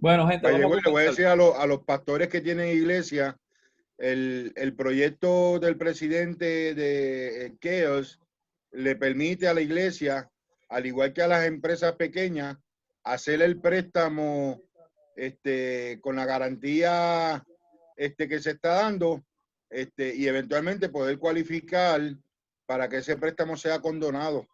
Bueno, gente, Vaya, vamos a le voy a comenzar. decir a los pastores que tienen iglesia, el proyecto del presidente de Chaos le permite a la iglesia, al igual que a las empresas pequeñas, hacer el préstamo con la garantía que se está dando y eventualmente poder cualificar para que ese préstamo sea condonado.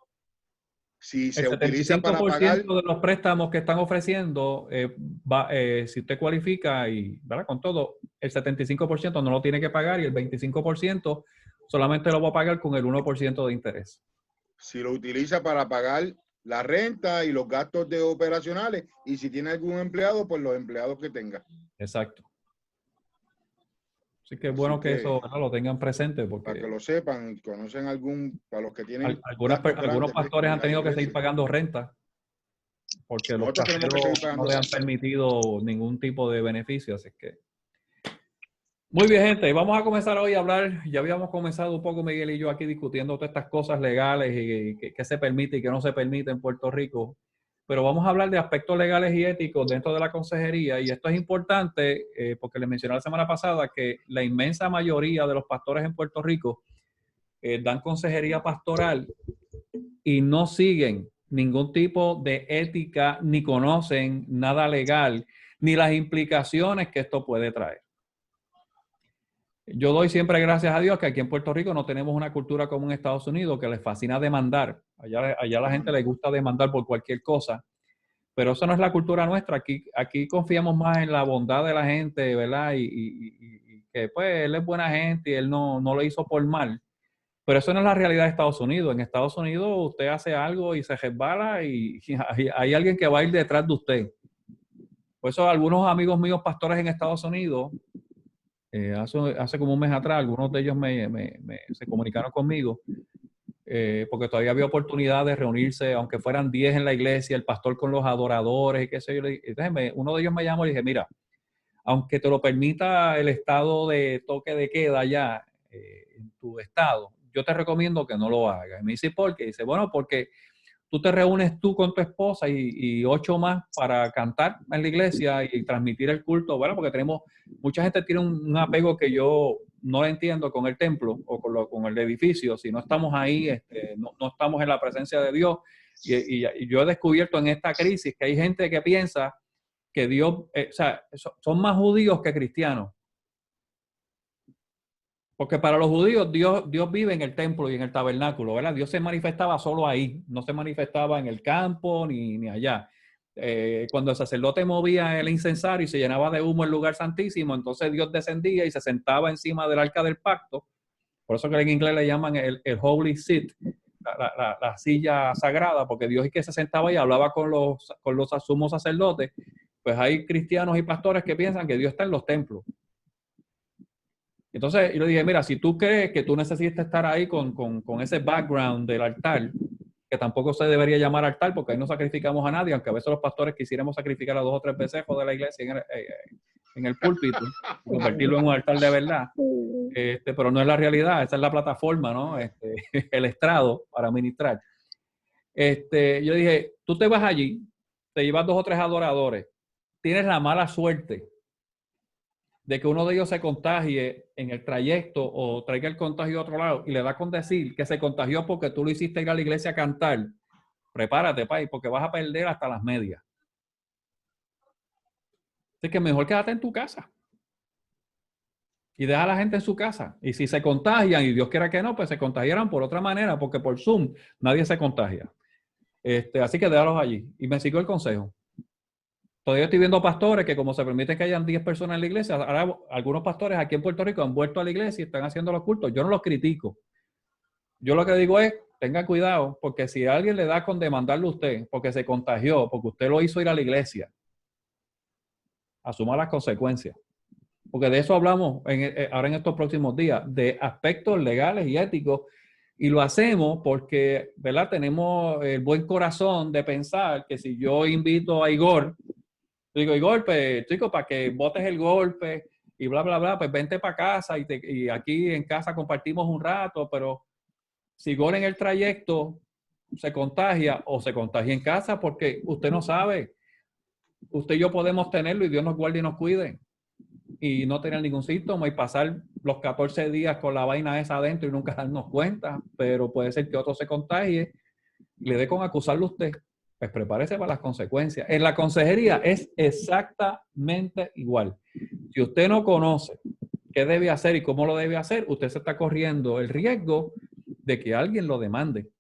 Si El se utiliza para pagar, 75% de los préstamos que están ofreciendo, si usted cualifica y, ¿verdad? Con todo, el 75% no lo tiene que pagar y el 25% solamente lo va a pagar con el 1% de interés. si lo utiliza para pagar la renta y los gastos de operacionales, y si tiene algún empleado, pues los empleados que tenga. Exacto. Así que es Así bueno que que eso, ¿verdad? Lo tengan presente para que porque lo sepan, conocen para los que tienen gastos algunos grandes, ¿ves? pastores En han las tenido que seguir iglesias. pagando renta porque los Nosotros tenemos que caseros seguir no pagando le han renta. permitido ningún tipo de beneficio. Así que muy bien, gente. Vamos a comenzar hoy a hablar. Ya habíamos comenzado un poco, Miguel y yo, aquí discutiendo todas estas cosas legales y qué se permite y qué no se permite en Puerto Rico. Pero vamos a hablar de aspectos legales y éticos dentro de la consejería. Y esto es importante porque les mencioné la semana pasada que la inmensa mayoría de los pastores en Puerto Rico dan consejería pastoral y no siguen ningún tipo de ética, ni conocen nada legal, ni las implicaciones que esto puede traer. Yo doy siempre gracias a Dios que aquí en Puerto Rico no tenemos una cultura como en Estados Unidos que les fascina demandar. Allá a la gente le gusta demandar por cualquier cosa, pero eso no es la cultura nuestra. Aquí confiamos más en la bondad de la gente, ¿verdad? Y que pues él es buena gente y él no lo hizo por mal. Pero eso no es la realidad de Estados Unidos. En Estados Unidos usted hace algo y se resbala y hay alguien que va a ir detrás de usted. Por eso algunos amigos míos pastores en Estados Unidos hace como un mes atrás, algunos de ellos se comunicaron conmigo porque todavía había oportunidad de reunirse, aunque fueran 10 en la iglesia, el pastor con los adoradores y qué sé yo. Entonces uno de ellos me llamó y dije, mira, aunque te lo permita el estado de toque de queda allá en tu estado, yo te recomiendo que no lo hagas. Y me dice, ¿por qué? Dice, bueno, porque tú te reúnes tú con tu esposa y 8 más para cantar en la iglesia y transmitir el culto, ¿verdad? Porque mucha gente tiene un apego que yo no entiendo con el templo o con el edificio. Si no estamos ahí, no estamos en la presencia de Dios. Y yo he descubierto en esta crisis que hay gente que piensa que Dios, o sea, son más judíos que cristianos. Porque para los judíos Dios vive en el templo y en el tabernáculo, ¿verdad? Dios se manifestaba solo ahí, no se manifestaba en el campo ni allá. Cuando el sacerdote movía el incensario y se llenaba de humo el lugar santísimo, entonces Dios descendía y se sentaba encima del arca del pacto. Por eso que en inglés le llaman el holy seat, la silla sagrada, porque Dios es que se sentaba y hablaba con los sumos sacerdotes. Pues hay cristianos y pastores que piensan que Dios está en los templos. Entonces yo le dije, mira, si tú crees que tú necesitas estar ahí con ese background del altar, que tampoco se debería llamar altar porque ahí no sacrificamos a nadie, aunque a veces los pastores quisiéramos sacrificar a 2 o 3 becejos de la iglesia en el púlpito y convertirlo en un altar de verdad. Pero no es la realidad, esa es la plataforma, ¿no? El estrado para ministrar. Yo dije, tú te vas allí, te llevas 2 o 3 adoradores, tienes la mala suerte de que uno de ellos se contagie en el trayecto o traiga el contagio a otro lado y le da con decir que se contagió porque tú lo hiciste ir a la iglesia a cantar, prepárate, país, porque vas a perder hasta las medias. Así que mejor quédate en tu casa y deja a la gente en su casa. Y si se contagian, y Dios quiera que no, pues se contagiarán por otra manera, porque por Zoom nadie se contagia. Así que déjalos allí. Y me siguió el consejo. Todavía estoy viendo pastores que como se permite que hayan 10 personas en la iglesia, ahora algunos pastores aquí en Puerto Rico han vuelto a la iglesia y están haciendo los cultos. Yo no los critico. Yo lo que digo es, tenga cuidado, porque si alguien le da con demandarle a usted porque se contagió, porque usted lo hizo ir a la iglesia, asuma las consecuencias. Porque de eso hablamos ahora en estos próximos días, de aspectos legales y éticos, y lo hacemos porque, ¿verdad? Tenemos el buen corazón de pensar que si yo invito a Igor, digo, Igor, pues, chico, para que botes el golpe y bla, bla, bla, pues vente para casa y aquí en casa compartimos un rato, pero si Igor en el trayecto se contagia o se contagia en casa porque usted no sabe. usted y yo podemos tenerlo y Dios nos guarde y nos cuide y no tener ningún síntoma y pasar los 14 días con la vaina esa adentro y nunca darnos cuenta, pero puede ser que otro se contagie y le dé con acusarlo a usted. Pues prepárese para las consecuencias. En la consejería es exactamente igual. Si usted no conoce qué debe hacer y cómo lo debe hacer, usted se está corriendo el riesgo de que alguien lo demande.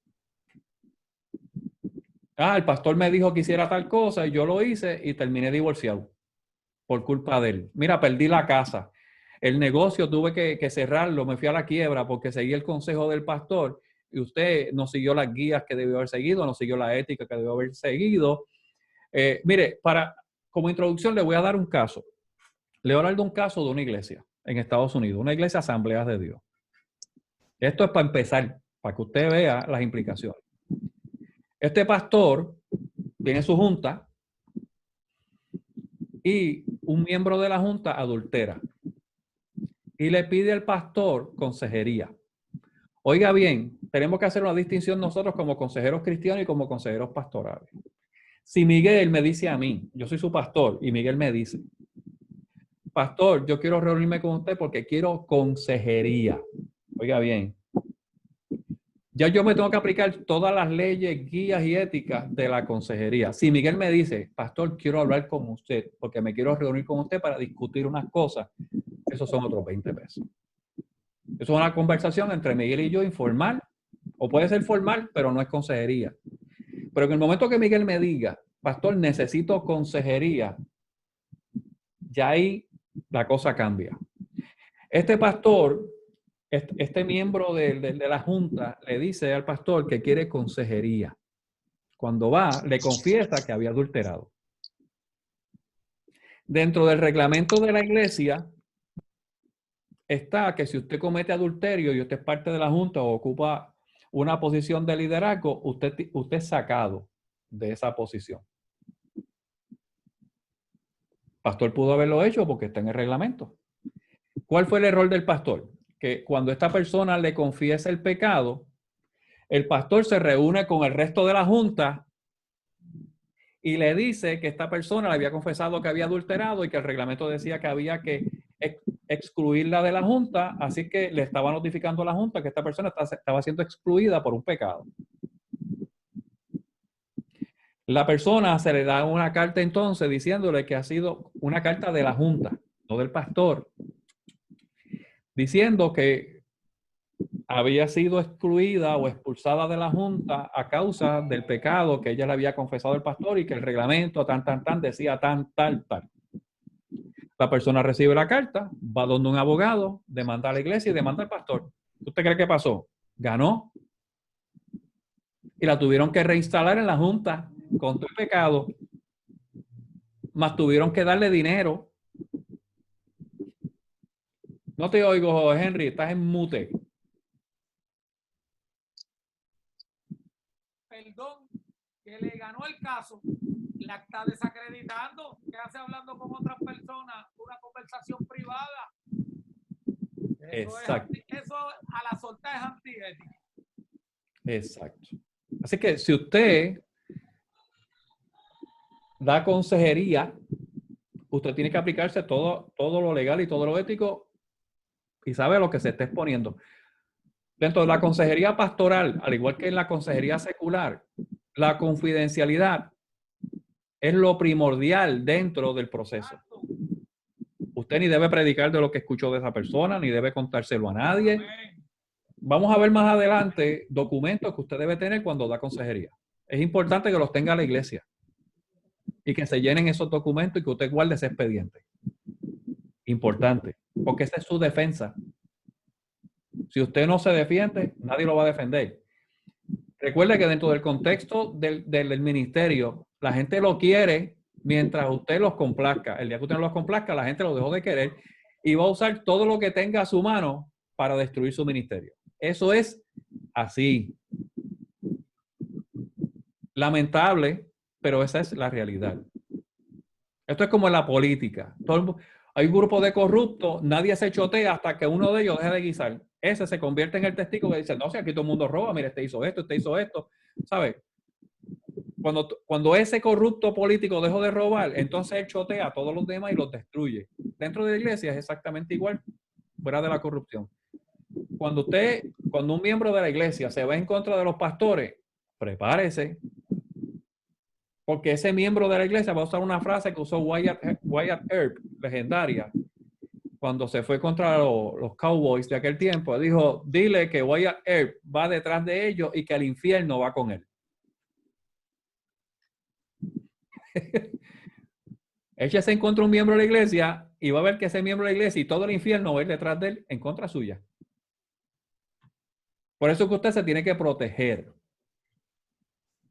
El pastor me dijo que hiciera tal cosa y yo lo hice y terminé divorciado por culpa de él. Mira, perdí la casa. El negocio tuve que cerrarlo, me fui a la quiebra porque seguí el consejo del pastor y usted no siguió las guías que debió haber seguido, no siguió la ética que debió haber seguido. Mire, como introducción le voy a dar un caso. Le voy a hablar de un caso de una iglesia en Estados Unidos, una iglesia Asambleas de Dios. Esto es para empezar, para que usted vea las implicaciones. Este pastor tiene su junta y un miembro de la junta adultera y le pide al pastor consejería. Oiga bien, tenemos que hacer una distinción nosotros como consejeros cristianos y como consejeros pastorales. Si Miguel me dice a mí, yo soy su pastor, y Miguel me dice, pastor, yo quiero reunirme con usted porque quiero consejería. Oiga bien, ya yo me tengo que aplicar todas las leyes, guías y éticas de la consejería. Si Miguel me dice, pastor, quiero hablar con usted porque me quiero reunir con usted para discutir unas cosas, esos son otros 20 pesos. Eso es una conversación entre Miguel y yo informal, o puede ser formal, pero no es consejería. Pero en el momento que Miguel me diga, pastor, necesito consejería, ya ahí la cosa cambia. Este pastor, este miembro de la junta, le dice al pastor que quiere consejería. Cuando va, le confiesa que había adulterado. Dentro del reglamento de la iglesia está que si usted comete adulterio y usted es parte de la junta o ocupa una posición de liderazgo, usted es sacado de esa posición. Pastor pudo haberlo hecho porque está en el reglamento. ¿Cuál fue el error del pastor? Que cuando esta persona le confiesa el pecado, el pastor se reúne con el resto de la junta y le dice que esta persona le había confesado que había adulterado y que el reglamento decía que había que excluirla de la junta, así que le estaba notificando a la junta que esta persona estaba siendo excluida por un pecado. La persona se le da una carta entonces diciéndole que ha sido una carta de la junta, no del pastor, diciendo que había sido excluida o expulsada de la junta a causa del pecado que ella le había confesado al pastor y que el reglamento decía tal. La persona recibe la carta, va donde un abogado, demanda a la iglesia y demanda al pastor. ¿Usted cree que pasó? Ganó. Y la tuvieron que reinstalar en la junta con todo el pecado, más tuvieron que darle dinero. No te oigo, Henry, estás en mute. Perdón, que le ganó el caso, la está desacreditando, que hace hablando con otras personas, una conversación privada. Exacto. Eso a la solta es antiético. Exacto. Así que si usted da consejería, usted tiene que aplicarse todo lo legal y todo lo ético y sabe a lo que se está exponiendo. Dentro de la consejería pastoral, al igual que en la consejería secular, la confidencialidad es lo primordial dentro del proceso. Usted ni debe predicar de lo que escuchó de esa persona, ni debe contárselo a nadie. Vamos a ver más adelante documentos que usted debe tener cuando da consejería. Es importante que los tenga la iglesia y que se llenen esos documentos y que usted guarde ese expediente. Importante, porque esa es su defensa. Si usted no se defiende, nadie lo va a defender. Recuerde que dentro del contexto del ministerio, la gente lo quiere mientras usted los complazca. El día que usted no los complazca, la gente lo dejó de querer y va a usar todo lo que tenga a su mano para destruir su ministerio. Eso es así. Lamentable, pero esa es la realidad. Esto es como en la política. Hay un grupo de corruptos, nadie se chotea hasta que uno de ellos deje de guisar. Ese se convierte en el testigo que dice, no, si aquí todo el mundo roba, mira, este hizo esto, ¿sabe? cuando ese corrupto político dejó de robar, entonces él chotea a todos los demás y los destruye. Dentro de la iglesia es exactamente igual, fuera de la corrupción. Cuando un miembro de la iglesia se va en contra de los pastores, prepárese, porque ese miembro de la iglesia va a usar una frase que usó Wyatt Earp, legendaria, cuando se fue contra los Cowboys de aquel tiempo. Dijo, dile que Wyatt Earp va detrás de ellos y que el infierno va con él. Échese en contra un miembro de la iglesia y va a ver que ese miembro de la iglesia y todo el infierno va a ir detrás de él en contra suya. Por eso es que usted se tiene que proteger.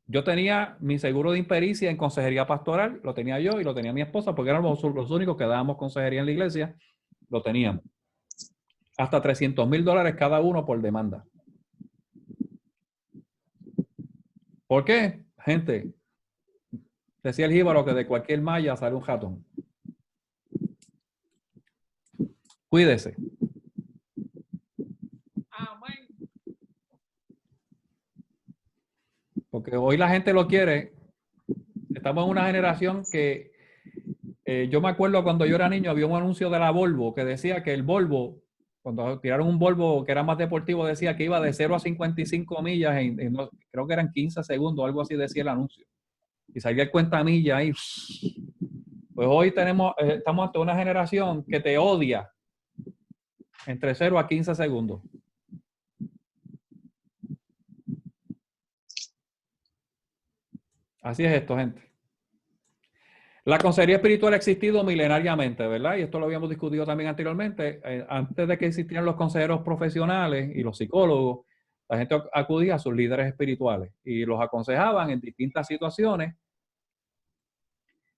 Yo tenía mi seguro de impericia en consejería pastoral, lo tenía yo y lo tenía mi esposa, porque éramos los únicos que dábamos consejería en la iglesia, lo teníamos. Hasta $300,000 cada uno por demanda. ¿Por qué? Gente, decía el jíbaro que de cualquier malla sale un ratón. Cuídese. Amén. Porque hoy la gente lo quiere. Estamos en una generación que yo me acuerdo cuando yo era niño había un anuncio de la Volvo que decía que el Volvo, cuando tiraron un Volvo que era más deportivo, decía que iba de 0 a 55 millas creo que eran 15 segundos, algo así decía el anuncio. Y salía el cuentamilla ahí. Pues hoy estamos ante una generación que te odia entre 0 a 15 segundos. Así es esto, gente. La consejería espiritual ha existido milenariamente, ¿verdad? Y esto lo habíamos discutido también anteriormente. Antes de que existieran los consejeros profesionales y los psicólogos, la gente acudía a sus líderes espirituales y los aconsejaban en distintas situaciones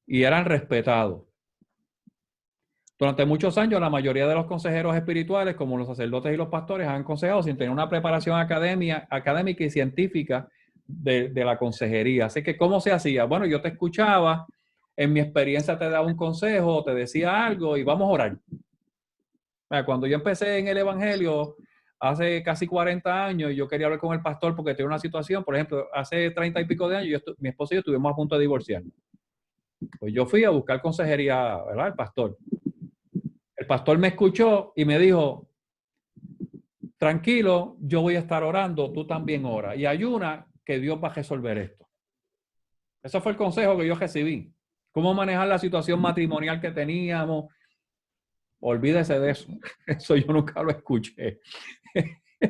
y eran respetados. Durante muchos años, la mayoría de los consejeros espirituales, como los sacerdotes y los pastores, han aconsejado sin tener una preparación académica y científica de la consejería. Así que, ¿cómo se hacía? Bueno, yo te escuchaba, en mi experiencia te daba un consejo, te decía algo y vamos a orar. Cuando yo empecé en el evangelio, hace casi 40 años, yo quería hablar con el pastor porque tenía una situación, por ejemplo, hace 30 y pico de años, mi esposo y yo estuvimos a punto de divorciarnos. Pues yo fui a buscar consejería, ¿verdad? El pastor. El pastor me escuchó y me dijo, tranquilo, yo voy a estar orando, tú también ora. Y ayuna, que Dios va a resolver esto. Ese fue el consejo que yo recibí. ¿Cómo manejar la situación matrimonial que teníamos? Olvídese de eso. Eso yo nunca lo escuché.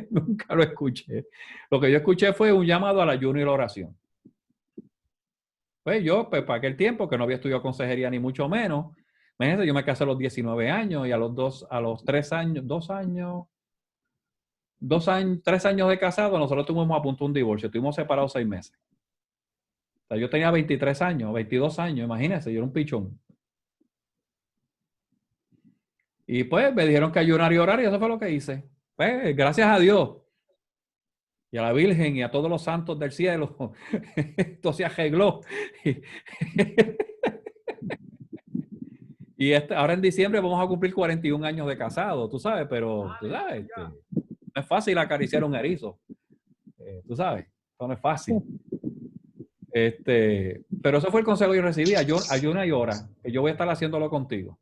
Nunca lo escuché. Lo que yo escuché fue un llamado al ayuno y la oración. Pues yo, para aquel tiempo, que no había estudiado consejería ni mucho menos, imagínense, yo me casé a los 19 años y a los 3 años, 3 años de casado, nosotros tuvimos a punto un divorcio. Estuvimos separados 6 meses. O sea, yo tenía 23 años, 22 años, imagínense, yo era un pichón. Y pues me dijeron que ayunar y orar y eso fue lo que hice. Pues gracias a Dios y a la Virgen y a todos los santos del cielo, esto se arregló. Y ahora en diciembre vamos a cumplir 41 años de casado, tú sabes, pero tú sabes, no es fácil acariciar un erizo. Tú sabes, esto no es fácil. Pero eso fue el consejo que yo recibí, ayuna y ora, que yo voy a estar haciéndolo contigo.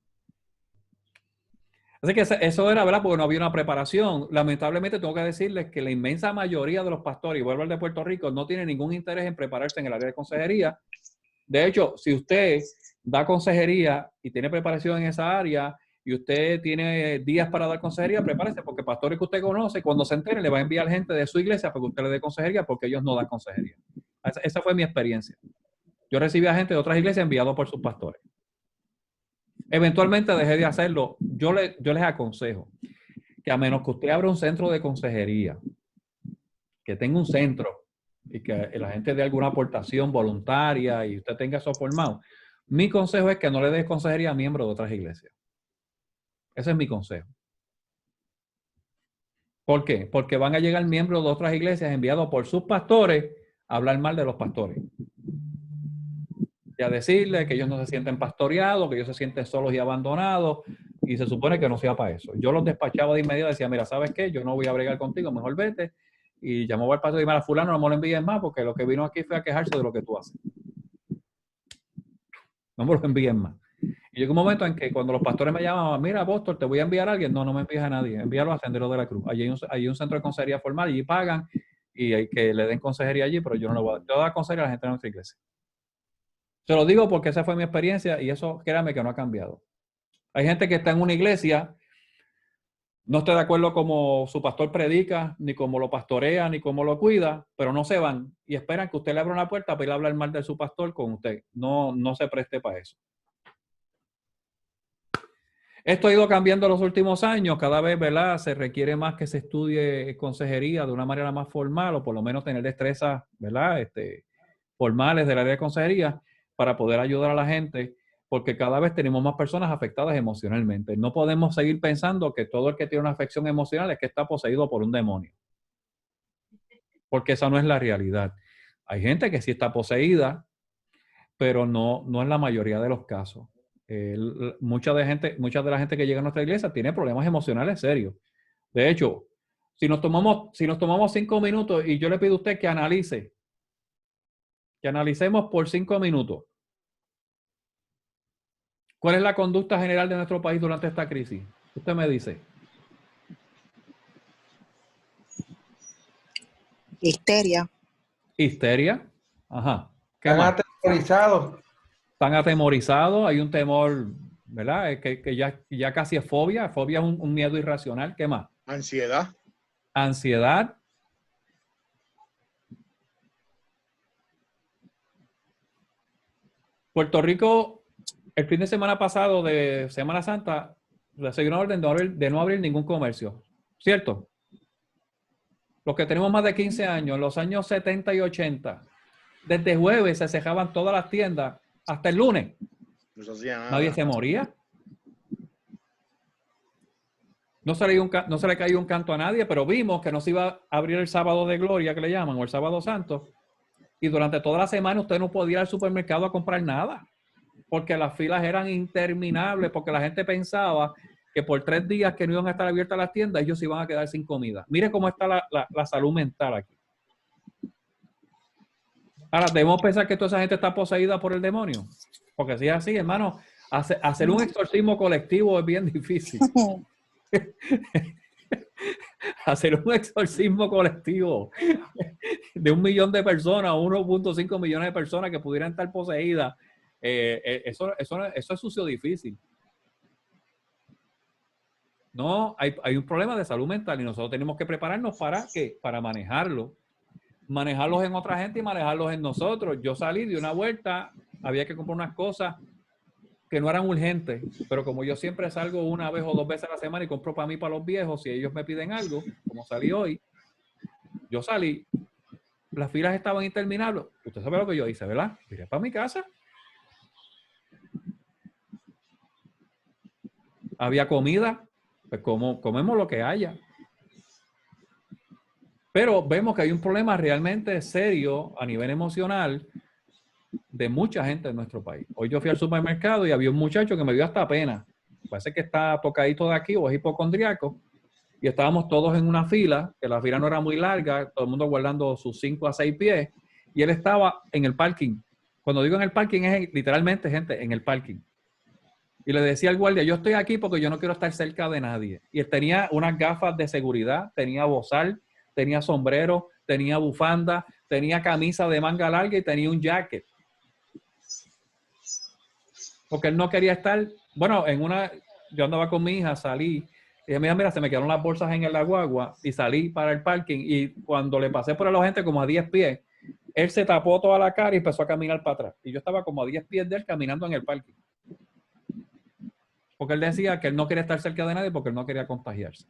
Así que eso era, ¿verdad? Porque no había una preparación. Lamentablemente tengo que decirles que la inmensa mayoría de los pastores, y vuelvo al de Puerto Rico, no tienen ningún interés en prepararse en el área de consejería. De hecho, si usted da consejería y tiene preparación en esa área y usted tiene días para dar consejería, prepárese, porque pastores que usted conoce, cuando se enteren, le va a enviar gente de su iglesia para que usted le dé consejería, porque ellos no dan consejería. Esa fue mi experiencia. Yo recibí a gente de otras iglesias enviados por sus pastores. Eventualmente dejé de hacerlo. Yo les aconsejo que a menos que usted abra un centro de consejería, que tenga un centro y que la gente dé alguna aportación voluntaria y usted tenga eso formado, mi consejo es que no le dé consejería a miembros de otras iglesias. Ese es mi consejo. ¿Por qué? Porque van a llegar miembros de otras iglesias enviados por sus pastores a hablar mal de los pastores. Y a decirle que ellos no se sienten pastoreados, que ellos se sienten solos y abandonados, y se supone que no sea para eso. Yo los despachaba de inmediato y decía, mira, ¿sabes qué? Yo no voy a bregar contigo, mejor vete. y llamó al pastor y dijo, a fulano no me lo envíes más porque lo que vino aquí fue a quejarse de lo que tú haces. No me lo envíes más. Y llegó un momento en que cuando los pastores me llamaban, mira, apóstol, te voy a enviar a alguien. No, no me envíes a nadie. Envíalo a Sendero de la Cruz. Allí hay un centro de consejería formal, allí pagan y hay que le den consejería allí, pero yo no le voy a dar. Yo voy a dar consejería a la gente de nuestra iglesia. Se lo digo porque esa fue mi experiencia y eso, créanme que no ha cambiado. Hay gente que está en una iglesia, no está de acuerdo como su pastor predica, ni cómo lo pastorea, ni cómo lo cuida, pero no se van y esperan que usted le abra una puerta para ir a hablar mal de su pastor con usted. No, no se preste para eso. Esto ha ido cambiando en los últimos años. Cada vez, ¿verdad? Se requiere más que se estudie consejería de una manera más formal o por lo menos tener destrezas, ¿verdad? Formales del área de consejería para poder ayudar a la gente, porque cada vez tenemos más personas afectadas emocionalmente. No podemos seguir pensando que todo el que tiene una afección emocional es que está poseído por un demonio, porque esa no es la realidad. Hay gente que sí está poseída, pero no es la mayoría de los casos. Mucha de la gente que llega a nuestra iglesia tiene problemas emocionales serios. De hecho, si nos tomamos 5 minutos y yo le pido a usted que analicemos por 5 minutos. ¿Cuál es la conducta general de nuestro país durante esta crisis? Usted me dice. Histeria. Histeria. Ajá. ¿Qué Están más? aterrorizados. Están atemorizados. Hay un temor, ¿verdad? Que ya casi es fobia. Fobia es un miedo irracional. ¿Qué más? Ansiedad. Ansiedad. Puerto Rico, el fin de semana pasado de Semana Santa, recibió una orden de no abrir ningún comercio. ¿Cierto? Los que tenemos más de 15 años, en los años 70 y 80, desde jueves se cejaban todas las tiendas hasta el lunes. No se hacía nada. Nadie se moría. No se le cayó un canto a nadie, pero vimos que no se iba a abrir el sábado de gloria, que le llaman, o el sábado santo. Y durante toda la semana usted no podía ir al supermercado a comprar nada, porque las filas eran interminables, porque la gente pensaba que por 3 días que no iban a estar abiertas las tiendas, ellos se iban a quedar sin comida. Mire cómo está la salud mental aquí. Ahora, debemos pensar que toda esa gente está poseída por el demonio. Porque si es así, hermano, hacer un exorcismo colectivo es bien difícil. Hacer un exorcismo colectivo de 1 millón de personas, 1.5 millones de personas que pudieran estar poseídas, eso es sucio difícil. No, hay un problema de salud mental y nosotros tenemos que prepararnos para ¿qué? Para manejarlos en otra gente y manejarlos en nosotros. Yo salí de una vuelta, había que comprar unas cosas que no eran urgentes, pero como yo siempre salgo 1 vez o 2 veces a la semana y compro para mí, para los viejos, si ellos me piden algo, como salí hoy, yo salí, las filas estaban interminables. Usted sabe lo que yo hice, ¿verdad? Iré para mi casa. Había comida, pues comemos lo que haya. Pero vemos que hay un problema realmente serio a nivel emocional de mucha gente en nuestro país. Hoy yo fui al supermercado y había un muchacho que me dio hasta pena. Parece que está tocadito de aquí o es hipocondriaco. Y estábamos todos en una fila, que la fila no era muy larga, todo el mundo guardando sus 5 a 6 pies. Y él estaba en el parking. Cuando digo en el parking es literalmente, gente, en el parking. Y le decía al guardia, yo estoy aquí porque yo no quiero estar cerca de nadie. Y él tenía unas gafas de seguridad, tenía bozal, tenía sombrero, tenía bufanda, tenía camisa de manga larga y tenía un jacket. Porque él no quería estar, bueno, yo andaba con mi hija, salí, y dije, mira, se me quedaron las bolsas en la guagua y salí para el parking y cuando le pasé por la gente como a 10 pies, él se tapó toda la cara y empezó a caminar para atrás. Y yo estaba como a 10 pies de él caminando en el parking. Porque él decía que él no quería estar cerca de nadie porque él no quería contagiarse.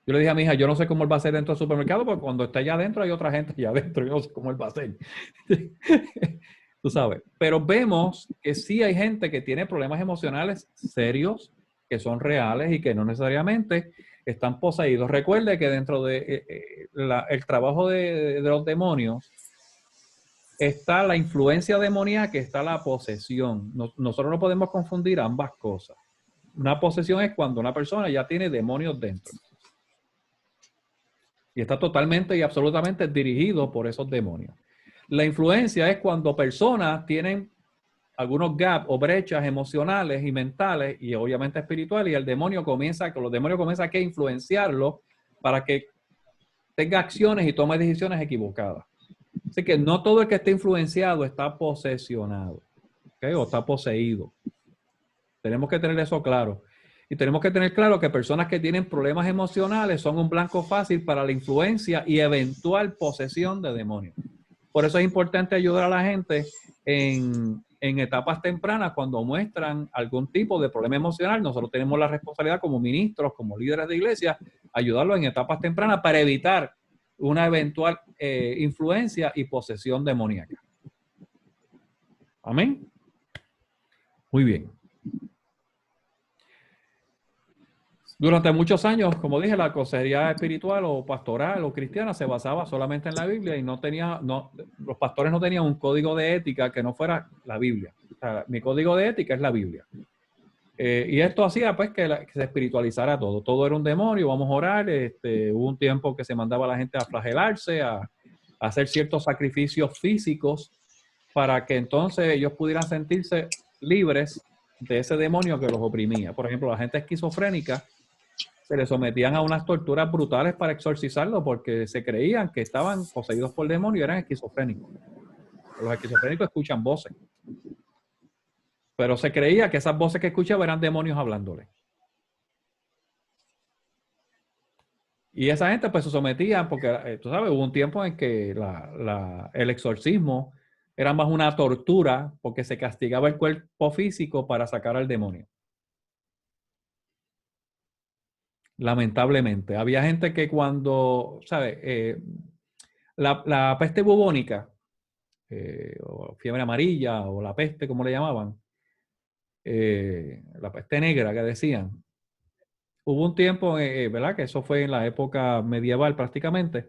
Yo le dije a mi hija, yo no sé cómo él va a ser dentro del supermercado porque cuando está allá adentro hay otra gente allá adentro. Yo no sé cómo él va a ser. Tú sabes. Pero vemos que sí hay gente que tiene problemas emocionales serios, que son reales y que no necesariamente están poseídos. Recuerde que dentro de el trabajo de los demonios está la influencia demoníaca, que está la posesión. Nosotros no podemos confundir ambas cosas. Una posesión es cuando una persona ya tiene demonios dentro. Y está totalmente y absolutamente dirigido por esos demonios. La influencia es cuando personas tienen algunos gaps o brechas emocionales y mentales y obviamente espirituales, y el demonio comienza, los demonios comienzan a influenciarlo para que tenga acciones y tome decisiones equivocadas. Así que no todo el que esté influenciado está posesionado, ¿okay? O está poseído. Tenemos que tener eso claro. Y tenemos que tener claro que personas que tienen problemas emocionales son un blanco fácil para la influencia y eventual posesión de demonios. Por eso es importante ayudar a la gente en etapas tempranas cuando muestran algún tipo de problema emocional. Nosotros tenemos la responsabilidad como ministros, como líderes de iglesia, ayudarlos en etapas tempranas para evitar una eventual influencia y posesión demoníaca. Amén. Muy bien. Durante muchos años, como dije, la consejería espiritual o pastoral o cristiana se basaba solamente en la Biblia y los pastores no tenían un código de ética que no fuera la Biblia. O sea, mi código de ética es la Biblia. Y esto hacía pues que se espiritualizara todo. Todo era un demonio, vamos a orar. Hubo un tiempo que se mandaba a la gente a flagelarse, a hacer ciertos sacrificios físicos para que entonces ellos pudieran sentirse libres de ese demonio que los oprimía. Por ejemplo, la gente esquizofrénica se les sometían a unas torturas brutales para exorcizarlo porque se creían que estaban poseídos por demonios y eran esquizofrénicos. Los esquizofrénicos escuchan voces. Pero se creía que esas voces que escuchaban eran demonios hablándole. Y esa gente pues se sometía porque, tú sabes, hubo un tiempo en que el exorcismo era más una tortura porque se castigaba el cuerpo físico para sacar al demonio. Lamentablemente. Había gente que cuando, ¿sabes? La peste bubónica, o fiebre amarilla, o la peste, como le llamaban, la peste negra que decían. Hubo un tiempo, ¿verdad? Que eso fue en la época medieval prácticamente.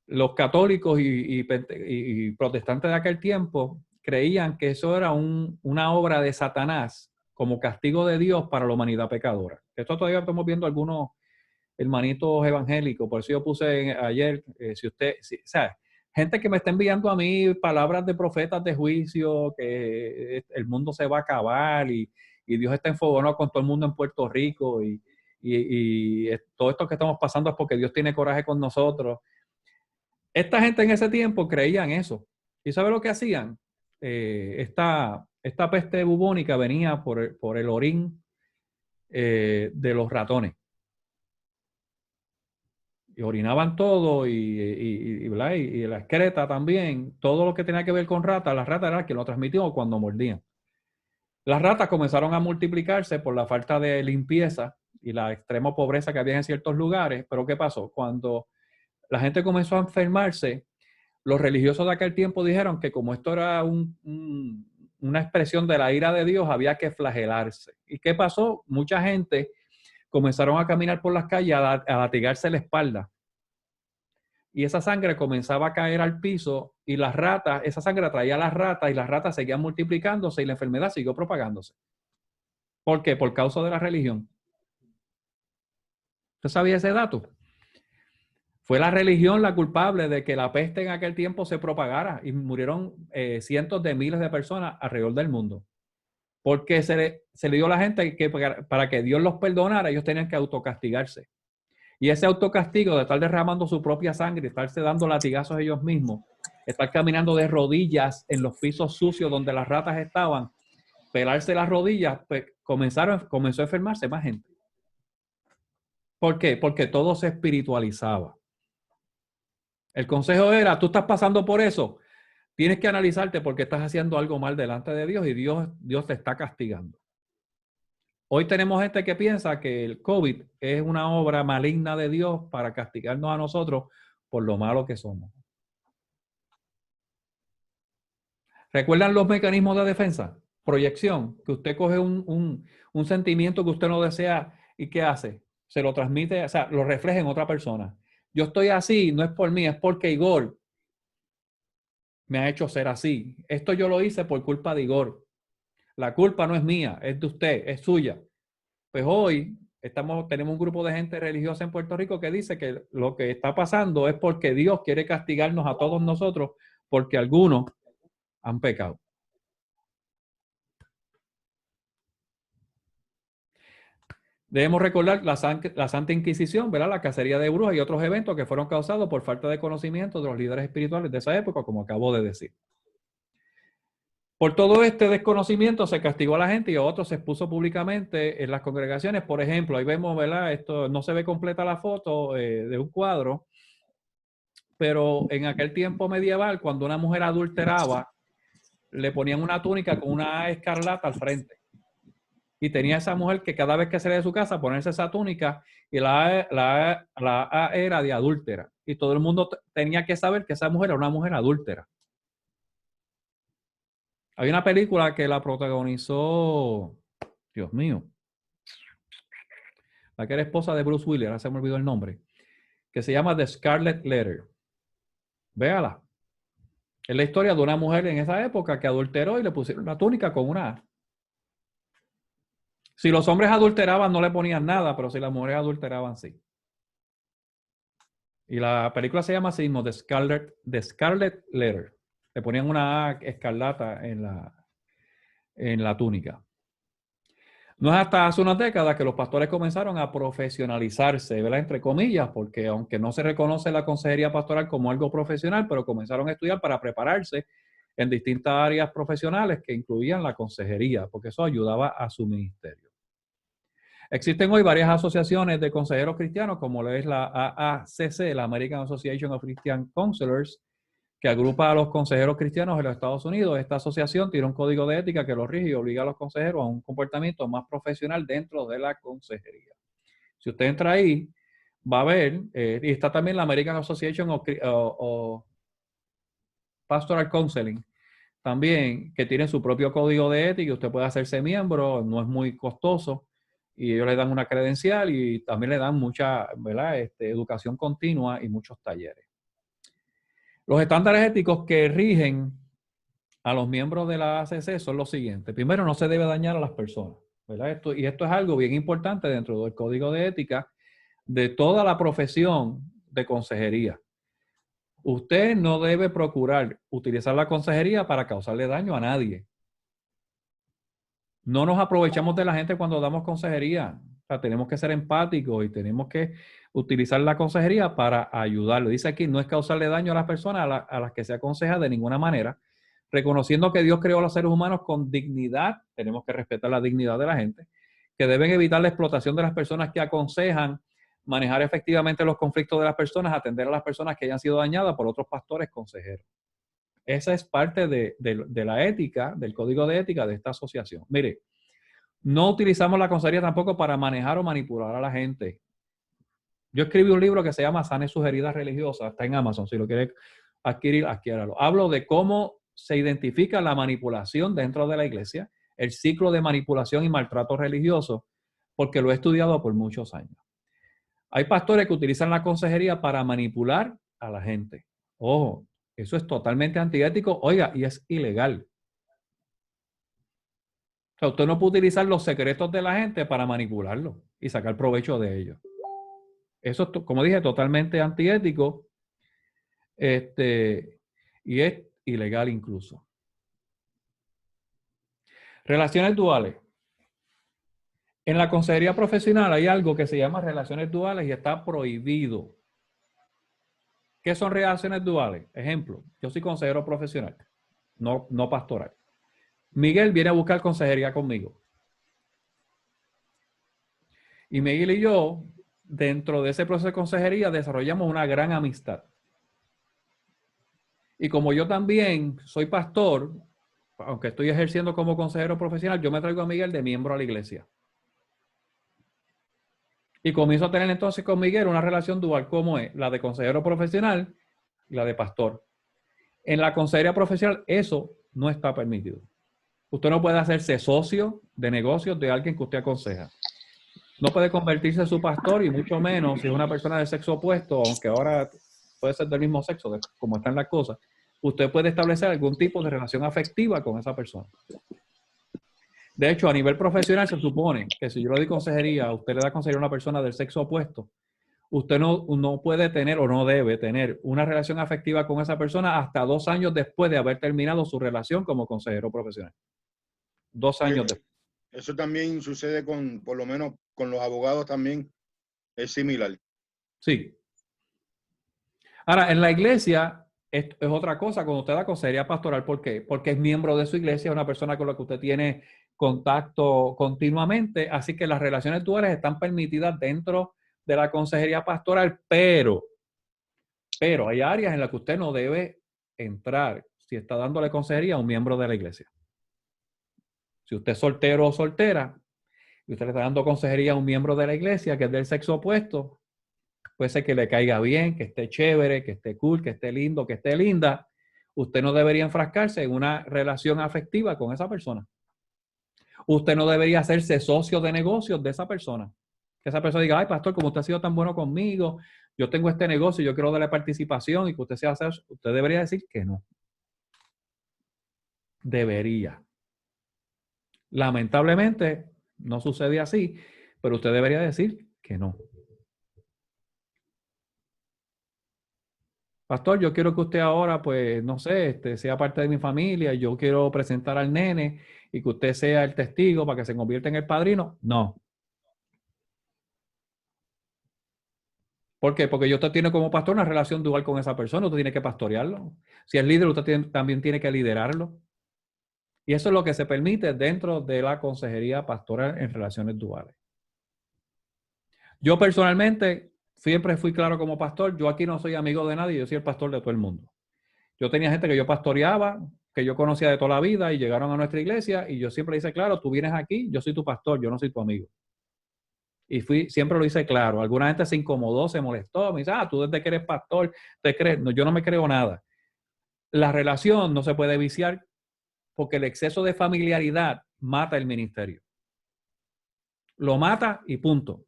Los católicos y protestantes de aquel tiempo creían que eso era una obra de Satanás como castigo de Dios para la humanidad pecadora. Esto todavía estamos viendo algunos hermanitos evangélicos, por eso yo puse ayer, ¿sabes? Gente que me está enviando a mí palabras de profetas de juicio, que el mundo se va a acabar y Dios está enfogonado con todo el mundo en Puerto Rico y todo esto que estamos pasando es porque Dios tiene coraje con nosotros. Esta gente en ese tiempo creían eso. ¿Y sabe lo que hacían? Esta peste bubónica venía por el orín de los ratones. Y orinaban todo y la excreta también. Todo lo que tenía que ver con ratas, las ratas eran las que lo transmitían cuando mordían. Las ratas comenzaron a multiplicarse por la falta de limpieza y la extrema pobreza que había en ciertos lugares. Pero ¿qué pasó? Cuando la gente comenzó a enfermarse, los religiosos de aquel tiempo dijeron que como esto era una expresión de la ira de Dios, había que flagelarse. ¿Y qué pasó? Mucha gente comenzaron a caminar por las calles a latigarse la espalda. Y esa sangre comenzaba a caer al piso y las ratas, esa sangre atraía a las ratas y las ratas seguían multiplicándose y la enfermedad siguió propagándose. ¿Por qué? Por causa de la religión. ¿Usted sabía ese dato? Fue la religión la culpable de que la peste en aquel tiempo se propagara y murieron cientos de miles de personas alrededor del mundo. Porque se le dio a la gente que para que Dios los perdonara, ellos tenían que autocastigarse. Y ese autocastigo de estar derramando su propia sangre, estarse dando latigazos ellos mismos, estar caminando de rodillas en los pisos sucios donde las ratas estaban, pelarse las rodillas, pues comenzó a enfermarse más gente. ¿Por qué? Porque todo se espiritualizaba. El consejo era, tú estás pasando por eso, tienes que analizarte porque estás haciendo algo mal delante de Dios y Dios te está castigando. Hoy tenemos gente que piensa que el COVID es una obra maligna de Dios para castigarnos a nosotros por lo malo que somos. ¿Recuerdan los mecanismos de defensa? Proyección, que usted coge un sentimiento que usted no desea y ¿qué hace? Se lo transmite, o sea, lo refleja en otra persona. Yo estoy así, no es por mí, es porque Igor me ha hecho ser así. Esto yo lo hice por culpa de Igor. La culpa no es mía, es de usted, es suya. Pues hoy tenemos un grupo de gente religiosa en Puerto Rico que dice que lo que está pasando es porque Dios quiere castigarnos a todos nosotros porque algunos han pecado. Debemos recordar la Santa Inquisición, ¿verdad? La cacería de brujas y otros eventos que fueron causados por falta de conocimiento de los líderes espirituales de esa época, como acabo de decir. Por todo este desconocimiento se castigó a la gente y a otros se expuso públicamente en las congregaciones. Por ejemplo, ahí vemos, ¿verdad? Esto no se ve completa la foto de un cuadro, pero en aquel tiempo medieval, cuando una mujer adulteraba, le ponían una túnica con una escarlata al frente. Y tenía esa mujer que cada vez que salía de su casa ponerse esa túnica y la A era de adúltera. Y todo el mundo tenía que saber que esa mujer era una mujer adúltera. Hay una película que la protagonizó, Dios mío, la que era esposa de Bruce Willis, ahora se me olvidó el nombre, que se llama The Scarlet Letter. Véala. Es la historia de una mujer en esa época que adulteró y le pusieron una túnica con una A. Si los hombres adulteraban, no le ponían nada, pero si las mujeres adulteraban, sí. Y la película se llama así mismo, The Scarlet Letter. Le ponían una A escarlata en la túnica. No es hasta hace unas décadas que los pastores comenzaron a profesionalizarse, ¿verdad? Entre comillas, porque aunque no se reconoce la consejería pastoral como algo profesional, pero comenzaron a estudiar para prepararse en distintas áreas profesionales que incluían la consejería, porque eso ayudaba a su ministerio. Existen hoy varias asociaciones de consejeros cristianos, como lo es la AACC, la American Association of Christian Counselors, que agrupa a los consejeros cristianos en los Estados Unidos. Esta asociación tiene un código de ética que los rige y obliga a los consejeros a un comportamiento más profesional dentro de la consejería. Si usted entra ahí, va a ver, y está también la American Association of Pastoral Counseling, también, que tiene su propio código de ética y usted puede hacerse miembro, no es muy costoso, y ellos le dan una credencial y también le dan mucha, ¿verdad? Educación continua y muchos talleres. Los estándares éticos que rigen a los miembros de la ACC son los siguientes. Primero, no se debe dañar a las personas, ¿verdad? Esto es algo bien importante dentro del código de ética de toda la profesión de consejería. Usted no debe procurar utilizar la consejería para causarle daño a nadie. No nos aprovechamos de la gente cuando damos consejería. O sea, tenemos que ser empáticos y tenemos que utilizar la consejería para ayudarle. Dice aquí, no es causarle daño a las personas a las que se aconseja de ninguna manera. Reconociendo que Dios creó a los seres humanos con dignidad, tenemos que respetar la dignidad de la gente, que deben evitar la explotación de las personas que aconsejan, manejar efectivamente los conflictos de las personas, atender a las personas que hayan sido dañadas por otros pastores consejeros. Esa es parte de la ética, del código de ética de esta asociación. Mire, no utilizamos la consejería tampoco para manejar o manipular a la gente. Yo escribí un libro que se llama Sane sus heridas religiosas, está en Amazon, si lo quiere adquirir, adquiéralo. Hablo de cómo se identifica la manipulación dentro de la iglesia, el ciclo de manipulación y maltrato religioso, porque lo he estudiado por muchos años. Hay pastores que utilizan la consejería para manipular a la gente. Ojo, eso es totalmente antiético, oiga, y es ilegal. O sea, usted no puede utilizar los secretos de la gente para manipularlo y sacar provecho de ellos. Eso es, como dije, totalmente antiético y es ilegal incluso. Relaciones duales. En la consejería profesional hay algo que se llama relaciones duales y está prohibido. ¿Qué son relaciones duales? Ejemplo, yo soy consejero profesional, no pastoral. Miguel viene a buscar consejería conmigo. Y Miguel y yo, dentro de ese proceso de consejería, desarrollamos una gran amistad. Y como yo también soy pastor, aunque estoy ejerciendo como consejero profesional, yo me traigo a Miguel de miembro a la iglesia. Y comienzo a tener entonces con Miguel una relación dual, como es la de consejero profesional y la de pastor. En la consejería profesional eso no está permitido. Usted no puede hacerse socio de negocios de alguien que usted aconseja. No puede convertirse en su pastor y mucho menos si es una persona de sexo opuesto, aunque ahora puede ser del mismo sexo, como están las cosas. Usted puede establecer algún tipo de relación afectiva con esa persona. De hecho, a nivel profesional se supone que si yo le doy consejería, usted le da consejería a una persona del sexo opuesto, usted no puede tener o no debe tener una relación afectiva con esa persona hasta 2 años después de haber terminado su relación como consejero profesional. 2 años después. Eso también sucede por lo menos con los abogados también, es similar. Sí. Ahora, en la iglesia es otra cosa cuando usted da consejería pastoral. ¿Por qué? Porque es miembro de su iglesia, es una persona con la que usted tiene contacto continuamente, así que las relaciones duales están permitidas dentro de la consejería pastoral, pero hay áreas en las que usted no debe entrar si está dándole consejería a un miembro de la iglesia. Si usted es soltero o soltera y usted le está dando consejería a un miembro de la iglesia que es del sexo opuesto, puede ser que le caiga bien, que esté chévere, que esté cool, que esté lindo, que esté linda. Usted no debería enfrascarse en una relación afectiva con esa persona. Usted no debería hacerse socio de negocios de esa persona. Que esa persona diga, ay, pastor, como usted ha sido tan bueno conmigo, yo tengo este negocio, yo quiero darle participación y que usted sea socio. Usted debería decir que no. Debería. Lamentablemente, no sucede así, pero usted debería decir que no. Pastor, yo quiero que usted ahora, pues, no sé, sea parte de mi familia, y yo quiero presentar al nene y que usted sea el testigo para que se convierta en el padrino. No. ¿Por qué? Porque usted tiene como pastor una relación dual con esa persona, usted tiene que pastorearlo. Si es líder, usted también tiene que liderarlo. Y eso es lo que se permite dentro de la consejería pastoral en relaciones duales. Yo personalmente siempre fui claro como pastor, yo aquí no soy amigo de nadie, yo soy el pastor de todo el mundo. Yo tenía gente que yo pastoreaba, que yo conocía de toda la vida y llegaron a nuestra iglesia y yo siempre hice claro, tú vienes aquí, yo soy tu pastor, yo no soy tu amigo. Y siempre lo hice claro. Alguna gente se incomodó, se molestó, me dice, tú desde que eres pastor, te crees. No, yo no me creo nada. La relación no se puede viciar porque el exceso de familiaridad mata el ministerio. Lo mata y punto.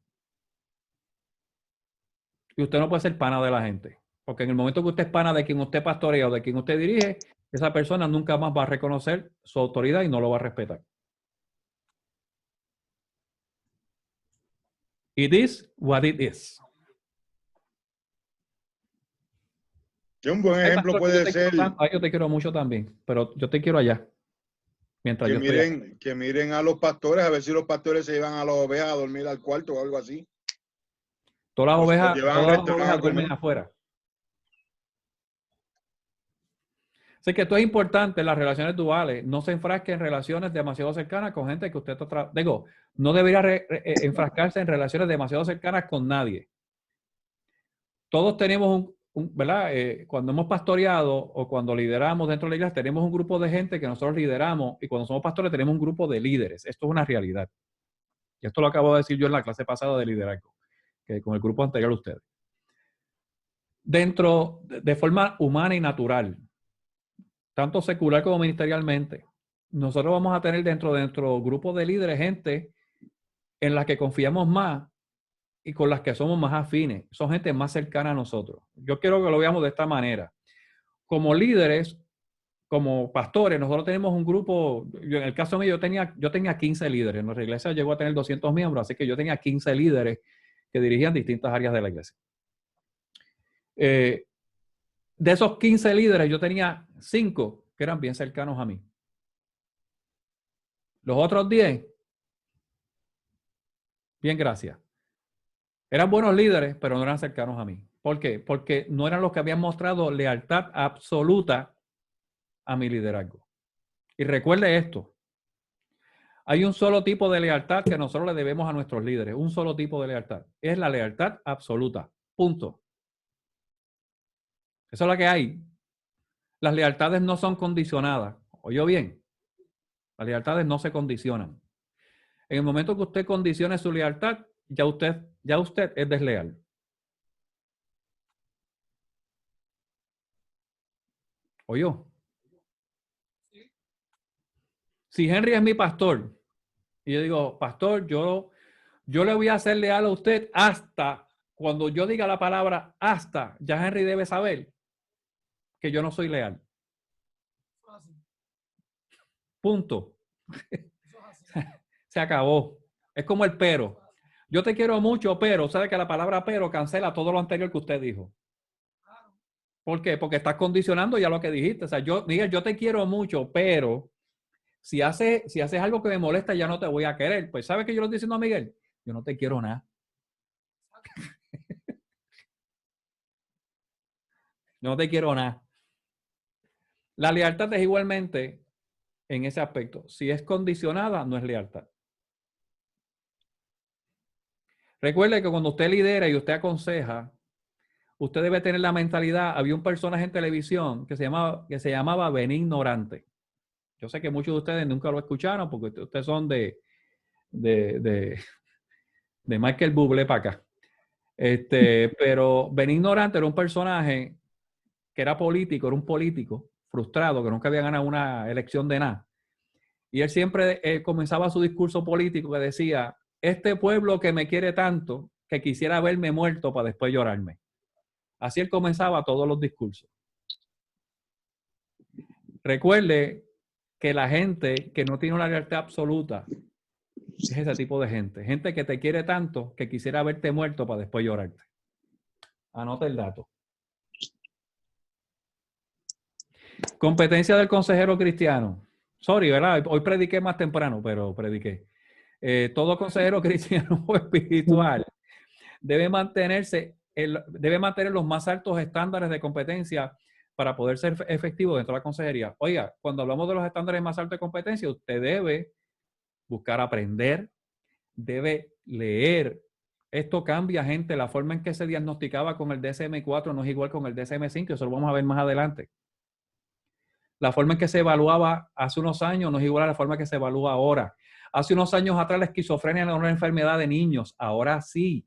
Y usted no puede ser pana de la gente. Porque en el momento que usted es pana de quien usted pastorea o de quien usted dirige, esa persona nunca más va a reconocer su autoridad y no lo va a respetar. It is what it is. Que un buen ejemplo puede ser yo te quiero mucho también, pero yo te quiero allá. Mientras que miren a los pastores, a ver si los pastores se llevan a las ovejas a dormir al cuarto o algo así. Todas las ovejas duermen afuera. Así que esto es importante, las relaciones duales. No se enfrasque en relaciones demasiado cercanas con gente que usted está... Digo, no debería enfrascarse en relaciones demasiado cercanas con nadie. Todos tenemos ¿verdad? Cuando hemos pastoreado o cuando lideramos dentro de la iglesia, tenemos un grupo de gente que nosotros lideramos y cuando somos pastores tenemos un grupo de líderes. Esto es una realidad. Y esto lo acabo de decir yo en la clase pasada de liderazgo, que con el grupo anterior a ustedes. Dentro, de forma humana y natural, tanto secular como ministerialmente, nosotros vamos a tener dentro de nuestro grupo de líderes gente en la que confiamos más y con las que somos más afines. Son gente más cercana a nosotros. Yo quiero que lo veamos de esta manera. Como líderes, como pastores, nosotros tenemos un grupo, en el caso mío yo tenía 15 líderes. Nuestra iglesia llegó a tener 200 miembros, así que yo tenía 15 líderes que dirigían distintas áreas de la iglesia. De esos 15 líderes, yo tenía 5 que eran bien cercanos a mí. Los otros 10, bien, gracias. Eran buenos líderes, pero no eran cercanos a mí. ¿Por qué? Porque no eran los que habían mostrado lealtad absoluta a mi liderazgo. Y recuerde esto. Hay un solo tipo de lealtad que nosotros le debemos a nuestros líderes. Un solo tipo de lealtad. Es la lealtad absoluta. Punto. Eso es lo que hay. Las lealtades no son condicionadas. ¿Oyó bien? Las lealtades no se condicionan. En el momento que usted condicione su lealtad, ya usted es desleal. ¿Oyó? Si Henry es mi pastor y yo digo, pastor, yo le voy a hacer leal a usted hasta cuando yo diga la palabra hasta, ya Henry debe saber que yo no soy leal. Punto. Se acabó. Es como el pero. Yo te quiero mucho, pero sabe que la palabra pero cancela todo lo anterior que usted dijo. ¿Por qué? Porque estás condicionando ya lo que dijiste. O sea, Miguel, yo te quiero mucho, pero si haces algo que me molesta, ya no te voy a querer. Pues, ¿sabe qué yo le estoy diciendo a Miguel? Yo no te quiero nada. Yo no te quiero nada. La lealtad es igualmente en ese aspecto. Si es condicionada, no es lealtad. Recuerde que cuando usted lidera y usted aconseja, usted debe tener la mentalidad. Había un personaje en televisión que se llamaba Ben Ignorante. Yo sé que muchos de ustedes nunca lo escucharon porque ustedes son de Michael Bublé para acá. Pero Ben Ignorante era un personaje que era político, era un político frustrado que nunca había ganado una elección de nada. Y él siempre comenzaba su discurso político que decía, este pueblo que me quiere tanto, que quisiera verme muerto para después llorarme. Así él comenzaba todos los discursos. Recuerde que la gente que no tiene una lealtad absoluta es ese tipo de gente. Gente que te quiere tanto que quisiera verte muerto para después llorarte. Anota el dato. Competencia del consejero cristiano. Sorry, ¿verdad? Hoy prediqué más temprano, pero prediqué. Todo consejero cristiano o espiritual debe mantener los más altos estándares de competencia para poder ser efectivo dentro de la consejería. Oiga, cuando hablamos de los estándares más altos de competencia, usted debe buscar aprender, debe leer. Esto cambia, gente. La forma en que se diagnosticaba con el DSM-4 no es igual con el DSM-5, eso lo vamos a ver más adelante. La forma en que se evaluaba hace unos años no es igual a la forma que se evalúa ahora. Hace unos años atrás la esquizofrenia no era una enfermedad de niños, ahora sí.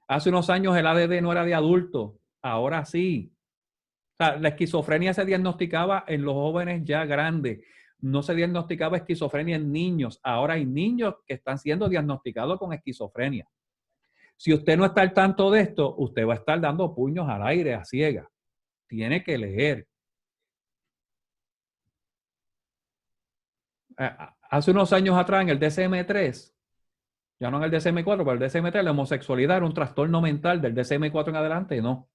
Hace unos años el ADD no era de adultos, ahora sí. O sea, la esquizofrenia se diagnosticaba en los jóvenes ya grandes, no se diagnosticaba esquizofrenia en niños. Ahora hay niños que están siendo diagnosticados con esquizofrenia. Si usted no está al tanto de esto, usted va a estar dando puños al aire a ciegas. Tiene que leer. Hace unos años atrás en el DSM-3, ya no en el DSM-4, pero el DSM-3, la homosexualidad era un trastorno mental. Del DSM-4 en adelante, no.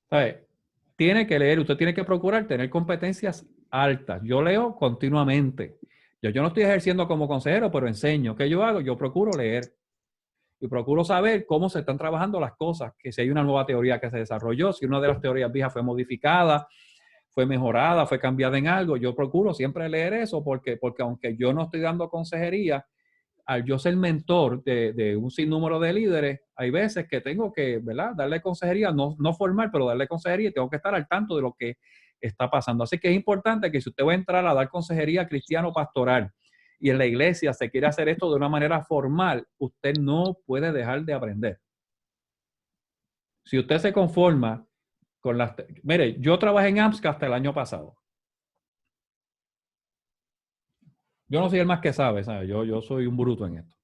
¿Sabe? Tiene que leer, usted tiene que procurar tener competencias altas. Yo leo continuamente. Yo no estoy ejerciendo como consejero, pero enseño. ¿Qué yo hago? Yo procuro leer y procuro saber cómo se están trabajando las cosas, que si hay una nueva teoría que se desarrolló, si una de las teorías viejas fue modificada, fue mejorada, fue cambiada en algo. Yo procuro siempre leer eso porque aunque yo no estoy dando consejería, al yo ser mentor de un sinnúmero de líderes, hay veces que tengo que, ¿verdad?, darle consejería, no formal, pero darle consejería y tengo que estar al tanto de lo que está pasando. Así que es importante que si usted va a entrar a dar consejería cristiano pastoral y en la iglesia se quiere hacer esto de una manera formal, usted no puede dejar de aprender. Si usted se conforma con las... Mire, yo trabajé en AMSCA hasta el año pasado. Yo no soy el más que sabe, ¿sabe? Yo soy un bruto en esto.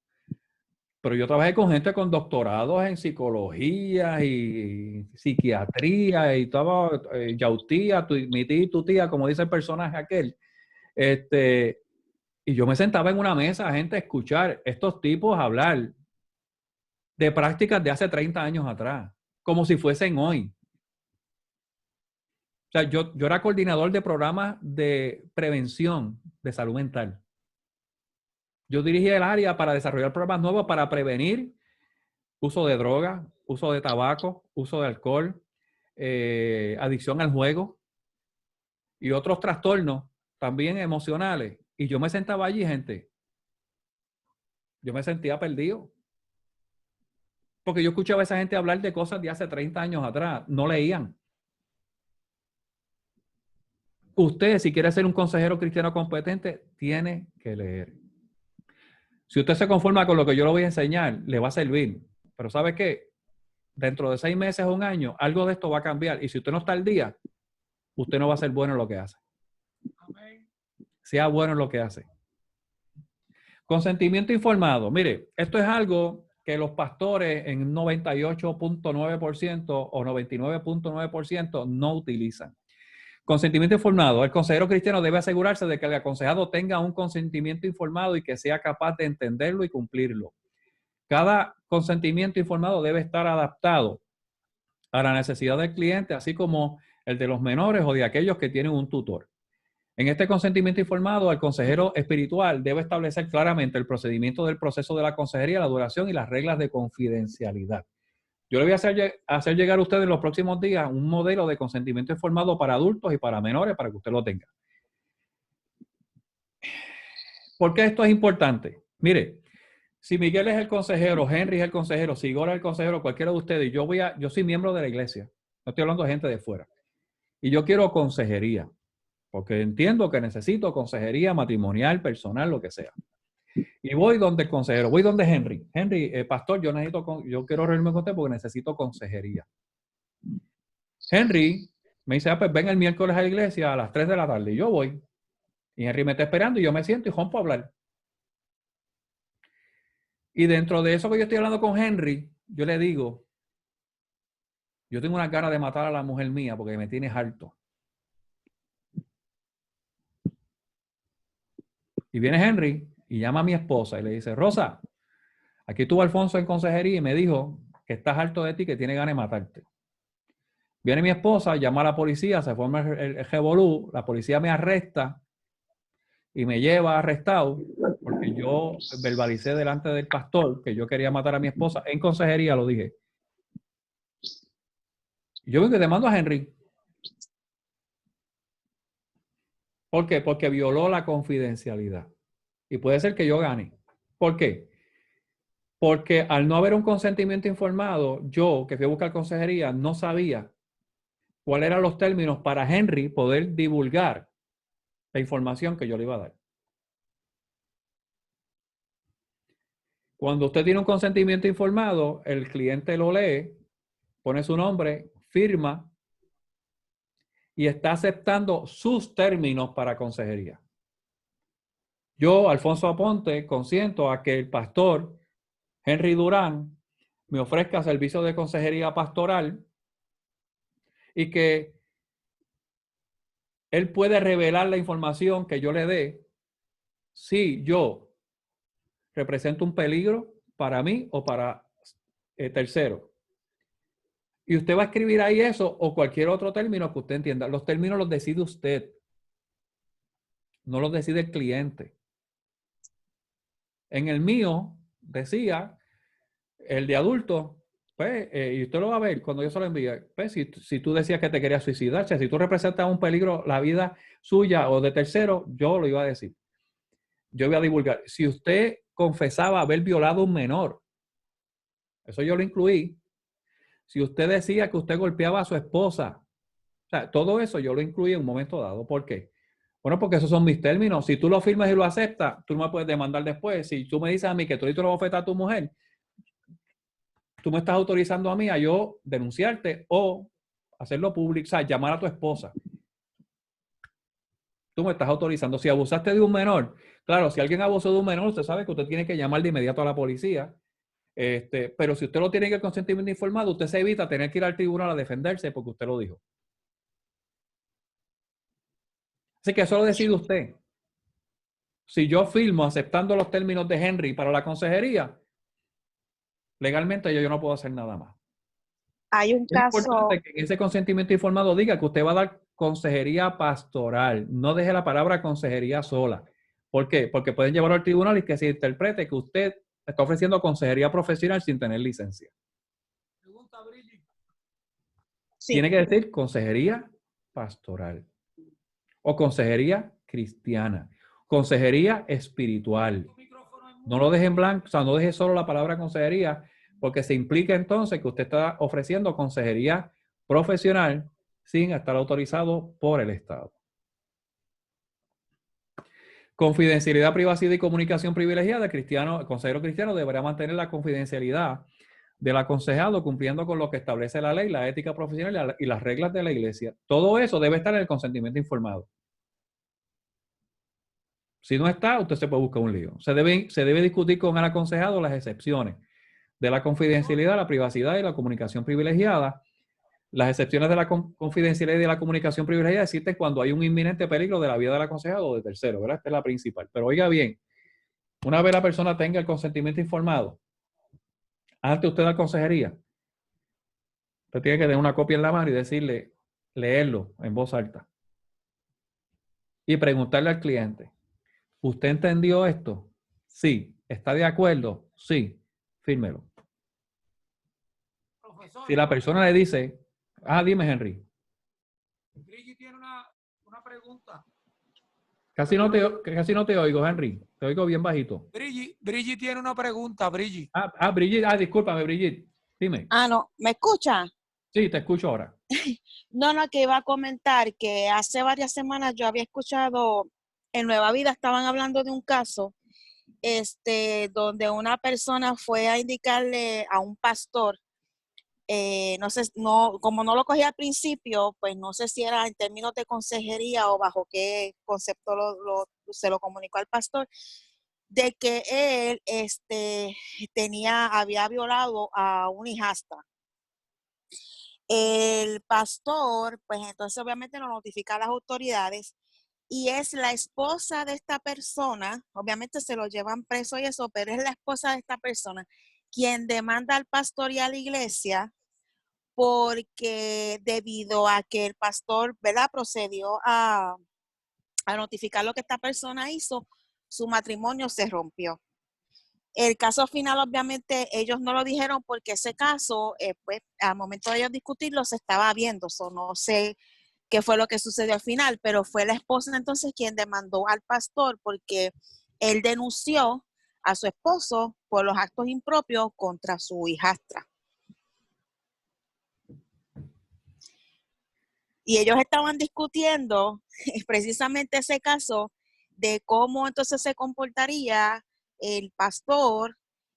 Pero yo trabajé con gente con doctorados en psicología y psiquiatría y estaba yautía, mi tía y tu tía, como dice el personaje aquel. Y yo me sentaba en una mesa, gente, a escuchar estos tipos hablar de prácticas de hace 30 años atrás, como si fuesen hoy. O sea, yo era coordinador de programas de prevención de salud mental. Yo dirigía el área para desarrollar programas nuevos para prevenir uso de droga, uso de tabaco, uso de alcohol, adicción al juego y otros trastornos también emocionales. Y yo me sentaba allí, gente. Yo me sentía perdido. Porque yo escuchaba a esa gente hablar de cosas de hace 30 años atrás. No leían. Usted, si quiere ser un consejero cristiano competente, tiene que leer. Si usted se conforma con lo que yo le voy a enseñar, le va a servir. Pero ¿sabe qué? Dentro de 6 meses o un año, algo de esto va a cambiar. Y si usted no está al día, usted no va a ser bueno en lo que hace. Amén. Sea bueno en lo que hace. Consentimiento informado. Mire, esto es algo que los pastores en 98.9% o 99.9% no utilizan. Consentimiento informado. El consejero cristiano debe asegurarse de que el aconsejado tenga un consentimiento informado y que sea capaz de entenderlo y cumplirlo. Cada consentimiento informado debe estar adaptado a la necesidad del cliente, así como el de los menores o de aquellos que tienen un tutor. En este consentimiento informado, el consejero espiritual debe establecer claramente el procedimiento del proceso de la consejería, la duración y las reglas de confidencialidad. Yo le voy a hacer llegar a ustedes en los próximos días un modelo de consentimiento informado para adultos y para menores para que usted lo tenga. ¿Por qué esto es importante? Mire, si Miguel es el consejero, Henry es el consejero, si Igor es el consejero, cualquiera de ustedes, yo soy miembro de la iglesia, no estoy hablando de gente de fuera, y yo quiero consejería, porque entiendo que necesito consejería matrimonial, personal, lo que sea. Y voy donde el consejero, voy donde Henry. Henry, pastor, yo quiero reunirme con usted porque necesito consejería. Henry me dice, pues ven el miércoles a la iglesia a las 3 de la tarde. Y yo voy. Y Henry me está esperando y yo me siento y rompo a hablar. Y dentro de eso que yo estoy hablando con Henry, yo le digo, yo tengo una cara de matar a la mujer mía porque me tienes harto. Y viene Henry y llama a mi esposa y le dice, Rosa, aquí estuvo Alfonso en consejería y me dijo que estás harto de ti, que tiene ganas de matarte. Viene mi esposa, llama a la policía, se forma el revolú, la policía me arresta y me lleva arrestado porque yo verbalicé delante del pastor que yo quería matar a mi esposa. En consejería lo dije. Yo vengo y demando a Henry. ¿Por qué? Porque violó la confidencialidad. Y puede ser que yo gane. ¿Por qué? Porque al no haber un consentimiento informado, yo, que fui a buscar consejería, no sabía cuáles eran los términos para Henry poder divulgar la información que yo le iba a dar. Cuando usted tiene un consentimiento informado, el cliente lo lee, pone su nombre, firma y está aceptando sus términos para consejería. Yo, Alfonso Aponte, consiento a que el pastor Henry Durán me ofrezca servicio de consejería pastoral y que él puede revelar la información que yo le dé si yo represento un peligro para mí o para tercero. Y usted va a escribir ahí eso o cualquier otro término que usted entienda. Los términos los decide usted. No los decide el cliente. En el mío decía, el de adulto, pues, y usted lo va a ver cuando yo se lo envíe, pues, si tú decías que te querías suicidar, si tú representas un peligro, la vida suya o de tercero, yo lo iba a decir. Yo iba a divulgar. Si usted confesaba haber violado a un menor, eso yo lo incluí. Si usted decía que usted golpeaba a su esposa, o sea, todo eso yo lo incluí en un momento dado. ¿Por qué? Bueno, porque esos son mis términos. Si tú lo firmas y lo aceptas, tú no me puedes demandar después. Si tú me dices a mí que tú le bofetas a tu mujer, tú me estás autorizando a mí a yo denunciarte o hacerlo público, o sea, llamar a tu esposa. Tú me estás autorizando. Si abusaste de un menor, claro, si alguien abusó de un menor, usted sabe que usted tiene que llamar de inmediato a la policía. Pero si usted lo tiene en el consentimiento informado, usted se evita tener que ir al tribunal a defenderse porque usted lo dijo. Así que eso lo decide usted. Si yo firmo aceptando los términos de Henry para la consejería, legalmente yo no puedo hacer nada más. Hay un caso. Es importante que en ese consentimiento informado diga que usted va a dar consejería pastoral. No deje la palabra consejería sola. ¿Por qué? Porque pueden llevarlo al tribunal y que se interprete que usted está ofreciendo consejería profesional sin tener licencia. Pregunta, Brigitte. Sí. Tiene que decir consejería pastoral o consejería cristiana, consejería espiritual. No lo deje en blanco, o sea, no deje solo la palabra consejería, porque se implica entonces que usted está ofreciendo consejería profesional sin estar autorizado por el Estado. Confidencialidad, privacidad y comunicación privilegiada. El consejero cristiano deberá mantener la confidencialidad del aconsejado cumpliendo con lo que establece la ley, la ética profesional y las reglas de la iglesia. Todo eso debe estar en el consentimiento informado. Si no está, usted se puede buscar un lío. Se debe discutir con el aconsejado las excepciones de la confidencialidad, la privacidad y la comunicación privilegiada, Las excepciones de la confidencialidad y de la comunicación privilegiada existen cuando hay un inminente peligro de la vida del aconsejado o de tercero, ¿verdad? Esta es la principal. Pero oiga bien, una vez la persona tenga el consentimiento informado, antes usted da consejería, usted tiene que tener una copia en la mano y decirle, leerlo en voz alta. Y preguntarle al cliente, ¿usted entendió esto? Sí. ¿Está de acuerdo? Sí. Fírmelo. Profesor, Si la persona le dice, dime, Henry. Brigi tiene una pregunta. Casi no te oigo, Henry. Te oigo bien bajito. Brigi tiene una pregunta, Brigi. Brigitte. Discúlpame, Brigitte. Dime. No, ¿me escucha? Sí, te escucho ahora. No, que iba a comentar que hace varias semanas yo había escuchado en Nueva Vida, estaban hablando de un caso donde una persona fue a indicarle a un pastor, no sé, como no lo cogía al principio, pues no sé si era en términos de consejería o bajo qué concepto se lo comunicó al pastor, de que él había violado a una hijastra. El pastor, pues entonces obviamente lo notifica a las autoridades y es la esposa de esta persona, obviamente se lo llevan preso y eso, pero es la esposa de esta persona quien demanda al pastor y a la iglesia porque debido a que el pastor, ¿verdad?, procedió a notificar lo que esta persona hizo, su matrimonio se rompió. El caso final, obviamente, ellos no lo dijeron porque ese caso, pues, al momento de ellos discutirlo, se estaba viendo. No sé qué fue lo que sucedió al final, pero fue la esposa entonces quien demandó al pastor porque él denunció a su esposo por los actos impropios contra su hijastra. Y ellos estaban discutiendo precisamente ese caso de cómo entonces se comportaría el pastor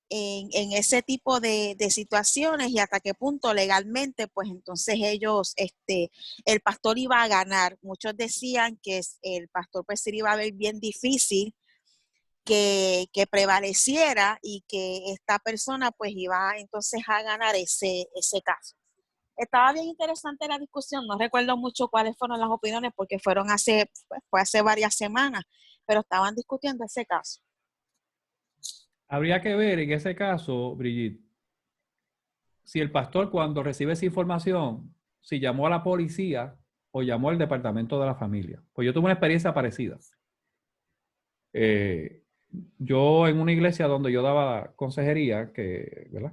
en ese tipo de situaciones y hasta qué punto legalmente, pues entonces el pastor iba a ganar. Muchos decían que el pastor pues se iba a ver bien difícil que prevaleciera y que esta persona pues iba entonces a ganar ese caso. Estaba bien interesante la discusión, no recuerdo mucho cuáles fueron las opiniones porque fue hace varias semanas, pero estaban discutiendo ese caso. Habría que ver en ese caso, Brigitte, si el pastor cuando recibe esa información, si llamó a la policía o llamó al departamento de la familia. Pues yo tuve una experiencia parecida. Yo en una iglesia donde yo daba consejería, que, ¿verdad?,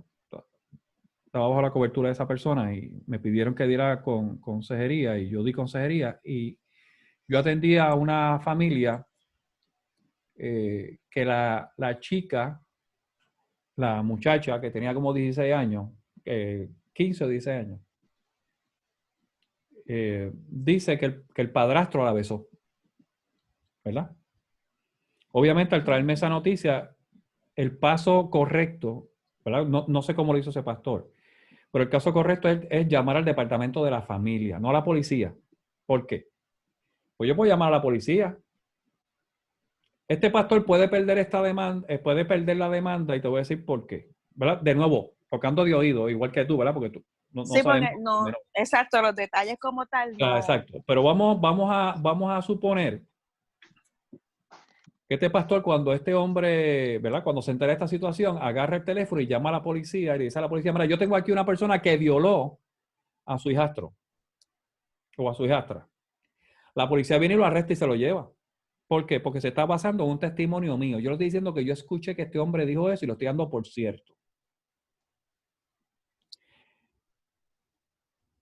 estaba bajo la cobertura de esa persona y me pidieron que diera consejería y yo di consejería y yo atendía a una familia que la chica, la muchacha que tenía como 16 años, 15 o 16 años, dice que el padrastro la besó, ¿verdad? Obviamente al traerme esa noticia, el paso correcto, ¿verdad? No sé cómo lo hizo ese pastor, pero el caso correcto es llamar al departamento de la familia, no a la policía. ¿Por qué? Pues yo puedo llamar a la policía. Este pastor puede perder esta demanda, puede perder la demanda y te voy a decir por qué, ¿verdad? De nuevo, tocando de oído, igual que tú, ¿verdad? Porque tú no Sí, sabemos. porque no, exacto, los detalles como tal no. Exacto, pero vamos a suponer que este pastor, cuando este hombre, ¿verdad?, cuando se entera de esta situación, agarra el teléfono y llama a la policía y le dice a la policía, mira, yo tengo aquí una persona que violó a su hijastro o a su hijastra. La policía viene y lo arresta y se lo lleva. ¿Por qué? Porque se está basando en un testimonio mío. Yo le estoy diciendo que yo escuché que este hombre dijo eso y lo estoy dando por cierto.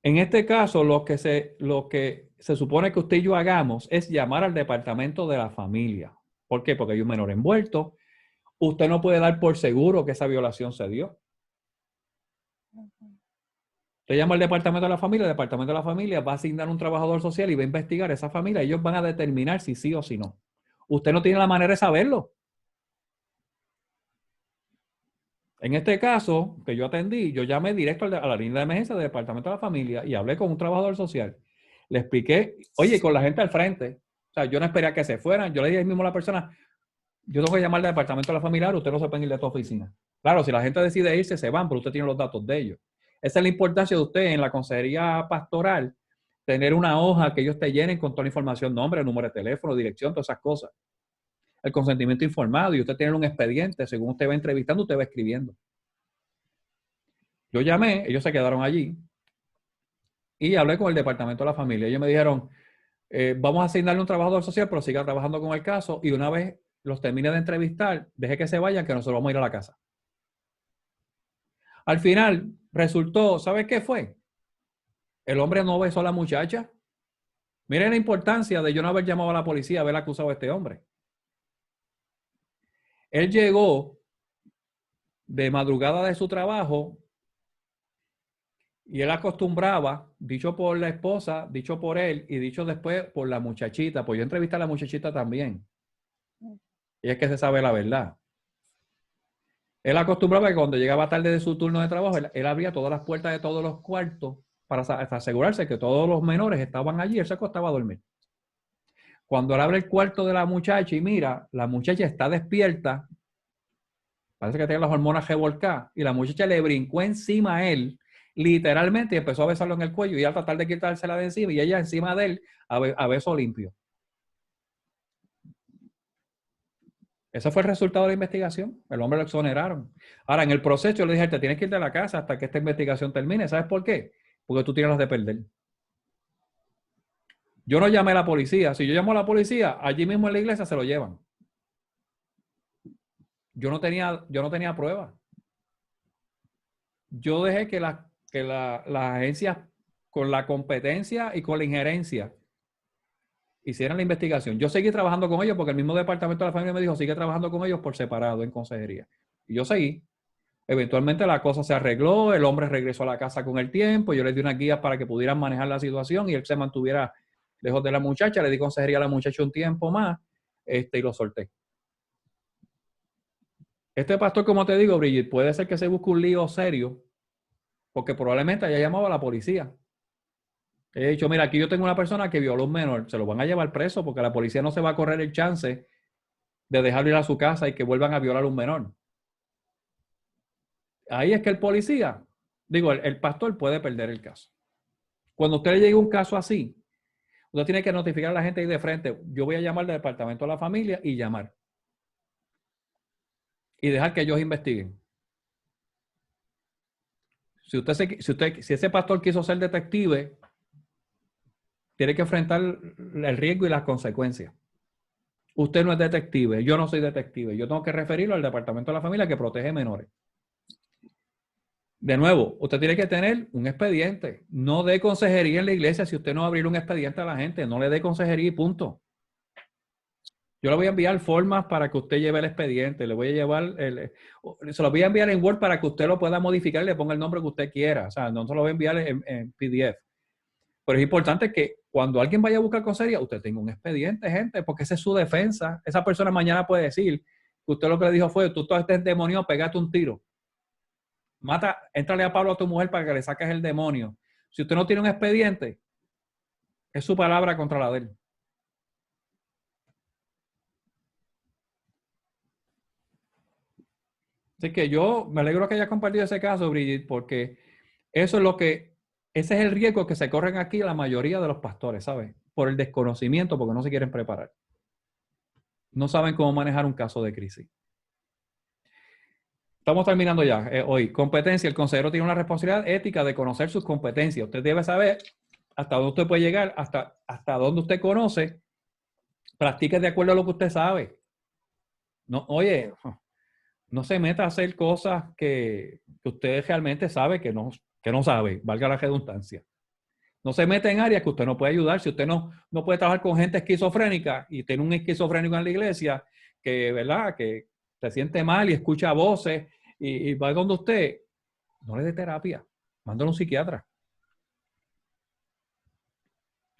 En este caso, lo que se supone que usted y yo hagamos es llamar al departamento de la familia. ¿Por qué? Porque hay un menor envuelto. Usted no puede dar por seguro que esa violación se dio. Usted llama al departamento de la familia, el departamento de la familia va a asignar un trabajador social y va a investigar a esa familia. Ellos van a determinar si sí o si no. Usted no tiene la manera de saberlo. En este caso, que yo atendí, yo llamé directo a la línea de emergencia del departamento de la familia y hablé con un trabajador social. Le expliqué, oye, con la gente al frente. O sea, yo no esperé a que se fueran. Yo le dije ahí mismo a la persona, yo tengo que llamar al departamento de la familia, usted no se puede ir de tu oficina. Claro, si la gente decide irse, se van, pero usted tiene los datos de ellos. Esa es la importancia de usted en la consejería pastoral, tener una hoja que ellos te llenen con toda la información, nombre, número de teléfono, dirección, todas esas cosas. El consentimiento informado y usted tiene un expediente, según usted va entrevistando, usted va escribiendo. Yo llamé, ellos se quedaron allí y hablé con el departamento de la familia. Ellos me dijeron, vamos a asignarle un trabajador social, pero siga trabajando con el caso y una vez los termine de entrevistar, deje que se vayan, que nosotros vamos a ir a la casa. Al final, resultó, ¿sabes qué fue? El hombre no besó a la muchacha. Miren la importancia de yo no haber llamado a la policía, haber acusado a este hombre. Él llegó de madrugada de su trabajo y él acostumbraba, dicho por la esposa, dicho por él y dicho después por la muchachita, pues yo entrevisté a la muchachita también. Y es que se sabe la verdad. Él acostumbraba que cuando llegaba tarde de su turno de trabajo, él abría todas las puertas de todos los cuartos para asegurarse que todos los menores estaban allí. Él se acostaba a dormir. Cuando él abre el cuarto de la muchacha y mira, la muchacha está despierta, parece que tiene las hormonas revolcadas, y la muchacha le brincó encima a él, literalmente, y empezó a besarlo en el cuello y a tratar de quitársela de encima, y ella encima de él a beso limpio. Ese fue el resultado de la investigación. El hombre lo exoneraron. Ahora, en el proceso, yo le dije, te tienes que ir de la casa hasta que esta investigación termine. ¿Sabes por qué? Porque tú tienes las de perder. Yo no llamé a la policía. Si yo llamo a la policía, allí mismo en la iglesia se lo llevan. Yo no tenía pruebas. Yo dejé que las agencias con la competencia y con la injerencia hicieran la investigación. Yo seguí trabajando con ellos porque el mismo departamento de la familia me dijo, sigue trabajando con ellos por separado en consejería. Y yo seguí. Eventualmente la cosa se arregló, el hombre regresó a la casa con el tiempo, yo le di unas guías para que pudieran manejar la situación y él se mantuviera lejos de la muchacha, le di consejería a la muchacha un tiempo más y lo solté. Este pastor, como te digo, Brigitte, puede ser que se busque un lío serio porque probablemente haya llamado a la policía. He dicho, mira, aquí yo tengo una persona que violó a un menor, se lo van a llevar preso porque la policía no se va a correr el chance de dejarlo ir a su casa y que vuelvan a violar a un menor. Ahí es que el policía, el pastor puede perder el caso. Cuando a usted le llegue un caso así, usted tiene que notificar a la gente ahí de frente. Yo voy a llamar al departamento de la familia y llamar. Y dejar que ellos investiguen. Si ese pastor quiso ser detective, tiene que enfrentar el riesgo y las consecuencias. Usted no es detective, yo no soy detective. Yo tengo que referirlo al departamento de la familia que protege menores. De nuevo, usted tiene que tener un expediente. No dé consejería en la iglesia si usted no va a abrir un expediente a la gente. No le dé consejería y punto. Yo le voy a enviar formas para que usted lleve el expediente. Le voy a llevar, se lo voy a enviar en Word para que usted lo pueda modificar y le ponga el nombre que usted quiera. O sea, no se lo voy a enviar en PDF. Pero es importante que cuando alguien vaya a buscar consejería, usted tenga un expediente, gente, porque esa es su defensa. Esa persona mañana puede decir que usted lo que le dijo fue, tú estás endemoniado, pégate un tiro. Éntrale a Pablo a tu mujer para que le saques el demonio. Si usted no tiene un expediente, es su palabra contra la de él. Así que yo me alegro que haya compartido ese caso, Brigitte, porque ese es el riesgo que se corren aquí la mayoría de los pastores, ¿sabes? Por el desconocimiento, porque no se quieren preparar. No saben cómo manejar un caso de crisis. Estamos terminando ya hoy. Competencia. El consejero tiene una responsabilidad ética de conocer sus competencias. Usted debe saber hasta dónde usted puede llegar, hasta dónde usted conoce. Practique de acuerdo a lo que usted sabe. No, oye, no se meta a hacer cosas que usted realmente sabe que no sabe, valga la redundancia. No se meta en áreas que usted no puede ayudar. Si usted no puede trabajar con gente esquizofrénica y tiene un esquizofrénico en la iglesia que, ¿verdad?, que se siente mal y escucha voces y va donde usted, no le dé terapia, mándalo a un psiquiatra.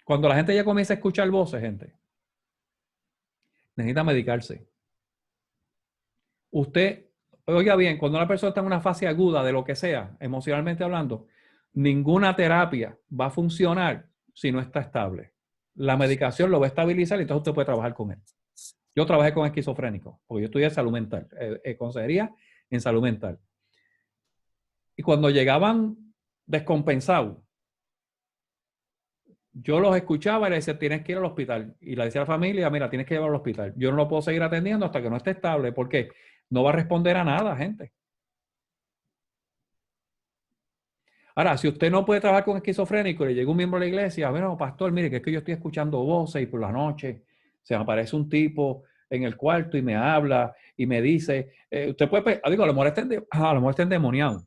Cuando la gente ya comienza a escuchar voces, gente, necesita medicarse. Usted, oiga bien, cuando una persona está en una fase aguda de lo que sea, emocionalmente hablando, ninguna terapia va a funcionar si no está estable. La medicación lo va a estabilizar y entonces usted puede trabajar con él. Yo trabajé con esquizofrénicos, porque yo estudié salud mental, consejería en salud mental. Y cuando llegaban descompensado. Yo los escuchaba y le decía, tienes que ir al hospital. Y le decía a la familia, mira, tienes que llevarlo al hospital. Yo no lo puedo seguir atendiendo hasta que no esté estable, porque no va a responder a nada, gente. Ahora, si usted no puede trabajar con esquizofrénico y le llega un miembro de la iglesia, bueno, pastor, mire, que es que yo estoy escuchando voces y por la noche se me aparece un tipo en el cuarto y me habla y me dice, usted puede, digo, a lo mejor está endemoniado.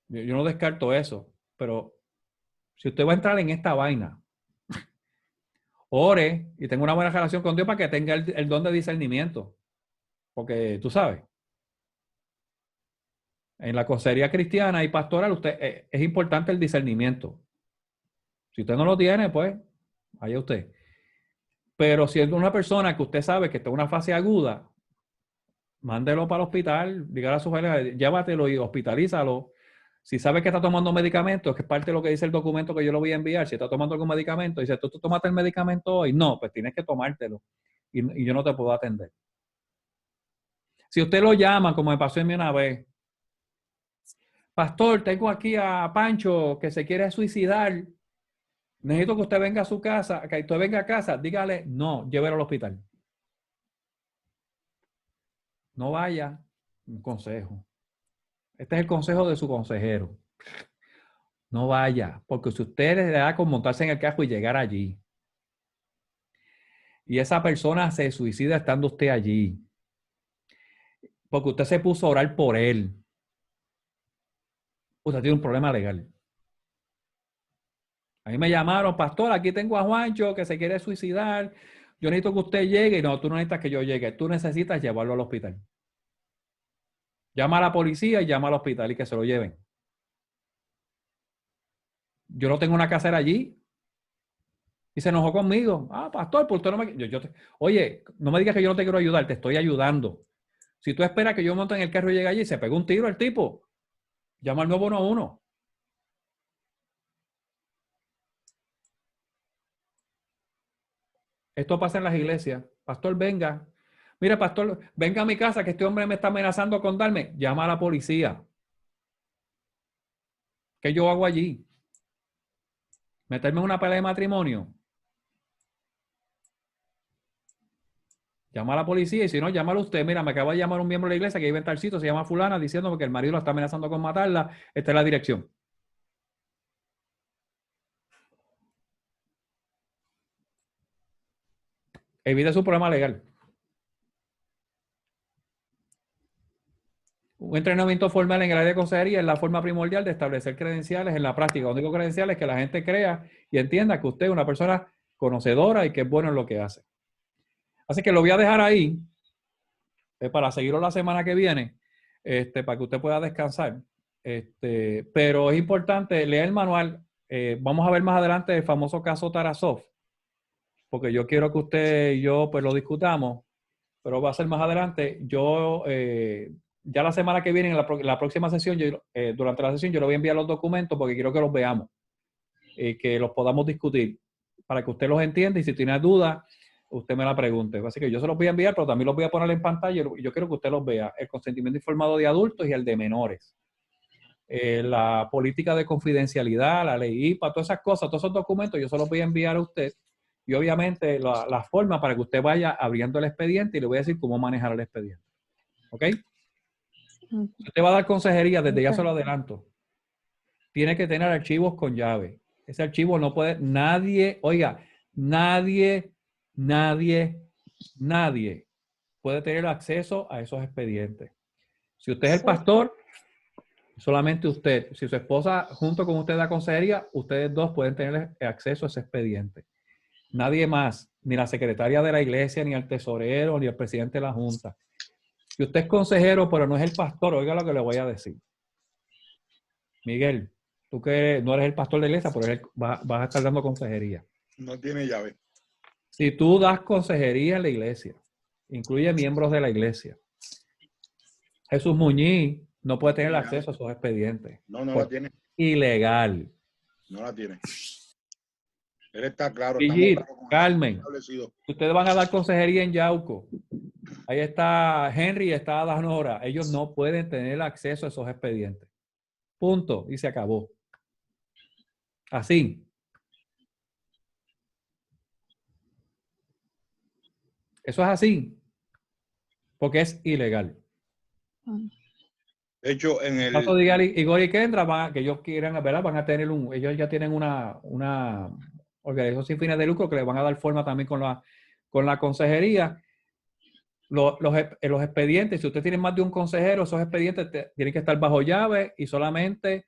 Yo no descarto eso, pero si usted va a entrar en esta vaina, ore y tenga una buena relación con Dios para que tenga el don de discernimiento. Porque tú sabes, en la consejería cristiana y pastoral es importante el discernimiento. Si usted no lo tiene, pues, allá usted. Pero si es una persona que usted sabe que está en una fase aguda, mándelo para el hospital, dígale a su familia, llévatelo y hospitalízalo. Si sabe que está tomando medicamentos, que es parte de lo que dice el documento que yo le voy a enviar, si está tomando algún medicamento, dice, ¿tú tomaste el medicamento hoy? No, pues tienes que tomártelo y yo no te puedo atender. Si usted lo llama, como me pasó en mí una vez, pastor, tengo aquí a Pancho que se quiere suicidar, necesito que usted venga a su casa, que usted venga a casa, dígale, no, llévelo al hospital. No vaya, un consejo. Este es el consejo de su consejero. No vaya, porque si usted le da con montarse en el carro y llegar allí, y esa persona se suicida estando usted allí, porque usted se puso a orar por él, usted tiene un problema legal. A mí me llamaron, pastor, aquí tengo a Juancho que se quiere suicidar, yo necesito que usted llegue. Y no, tú no necesitas que yo llegue, tú necesitas llevarlo al hospital. Llama a la policía y llama al hospital y que se lo lleven. Yo no tengo una casera allí. Y se enojó conmigo. Ah, pastor, ¿por qué no me...? Oye, no me digas que yo no te quiero ayudar, te estoy ayudando. Si tú esperas que yo monte en el carro y llegue allí, se pegó un tiro el tipo. Llama al 911. Esto pasa en las iglesias. Pastor, venga. Mira, pastor, venga a mi casa que este hombre me está amenazando con darme. Llama a la policía. ¿Qué yo hago allí? ¿Meterme en una pelea de matrimonio? Llama a la policía y si no, llámalo usted. Mira, me acaba de llamar un miembro de la iglesia que vive en tal sitio, se llama fulana, diciéndome que el marido la está amenazando con matarla. Esta es la dirección. Evite su problema legal. Un entrenamiento formal en el área de consejería es la forma primordial de establecer credenciales en la práctica. Lo único credencial es que la gente crea y entienda que usted es una persona conocedora y que es bueno en lo que hace. Así que lo voy a dejar ahí para seguirlo la semana que viene, para que usted pueda descansar. Pero es importante leer el manual. Vamos a ver más adelante el famoso caso Tarasov, porque yo quiero que usted y yo pues lo discutamos, pero va a ser más adelante. Yo ya la semana que viene, en la próxima sesión, durante la sesión yo le voy a enviar los documentos porque quiero que los veamos, que los podamos discutir, para que usted los entienda y si tiene dudas, usted me la pregunte. Así que yo se los voy a enviar, pero también los voy a poner en pantalla y yo quiero que usted los vea. El consentimiento informado de adultos y el de menores. La política de confidencialidad, la ley IPA, todas esas cosas, todos esos documentos, yo se los voy a enviar a usted. Y obviamente la forma para que usted vaya abriendo el expediente y le voy a decir cómo manejar el expediente. ¿Ok? Si usted va a dar consejería, desde ya se lo adelanto, tiene que tener archivos con llave. Ese archivo no puede, nadie puede tener acceso a esos expedientes. Si usted es el pastor, solamente usted. Si su esposa junto con usted da consejería, ustedes dos pueden tener acceso a ese expediente. Nadie más, ni la secretaria de la iglesia, ni el tesorero, ni el presidente de la junta. Si usted es consejero, pero no es el pastor, oiga lo que le voy a decir. Miguel, tú que no eres el pastor de la iglesia, pero vas a estar dando consejería. No tiene llave. Si tú das consejería en la iglesia, incluye miembros de la iglesia, Jesús Muñiz no puede tener acceso a esos expedientes. No la tiene. Ilegal. No la tiene. Él está claro. Y Carmen, ustedes van a dar consejería en Yauco. Ahí está Henry y está Danora. Ellos no pueden tener acceso a esos expedientes. punto, y se acabó. Así. Eso es así, porque es ilegal. De hecho, en El caso el, de Igor y Kendra, que ellos quieran, ¿verdad? Van a tener ellos ya tienen una organización sin fines de lucro que le van a dar forma también con la consejería. Los expedientes, si usted tiene más de un consejero, esos expedientes tienen que estar bajo llave y solamente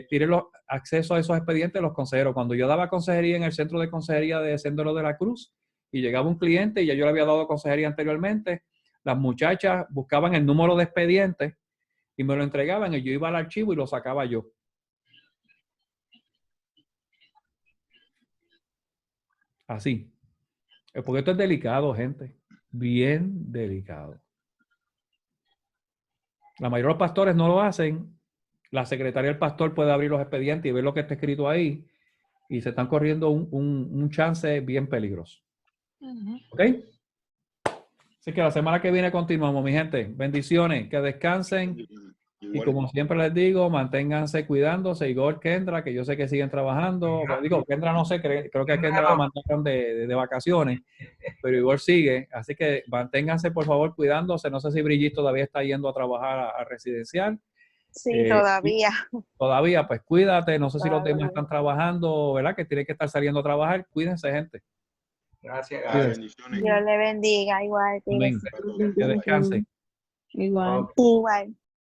tienen acceso a esos expedientes los consejeros. Cuando yo daba consejería en el centro de consejería de Sendero de la Cruz y llegaba un cliente y ya yo le había dado consejería anteriormente, las muchachas buscaban el número de expediente y me lo entregaban y yo iba al archivo y lo sacaba yo. Así. Porque esto es delicado, gente. Bien delicado. La mayoría de los pastores no lo hacen. La secretaria del pastor puede abrir los expedientes y ver lo que está escrito ahí. Y se están corriendo un chance bien peligroso. ¿Ok? Así que la semana que viene continuamos, mi gente. Bendiciones. Que descansen. Y igual, como siempre les digo, manténganse cuidándose. Igor, Kendra, que yo sé que siguen trabajando. Bueno, digo, Kendra no sé, creo que a Kendra la mandaron de vacaciones, pero Igor sigue. Así que manténganse, por favor, cuidándose. No sé si Brigitte todavía está yendo a trabajar a residencial. Sí, todavía. Todavía, pues cuídate. No sé si los demás Todavía. están trabajando, ¿verdad? Que tienen que estar saliendo a trabajar. Cuídense, gente. Gracias. bendiciones. Dios le bendiga, igual. Amén. Para todos. Que descansen. Igual. Igual.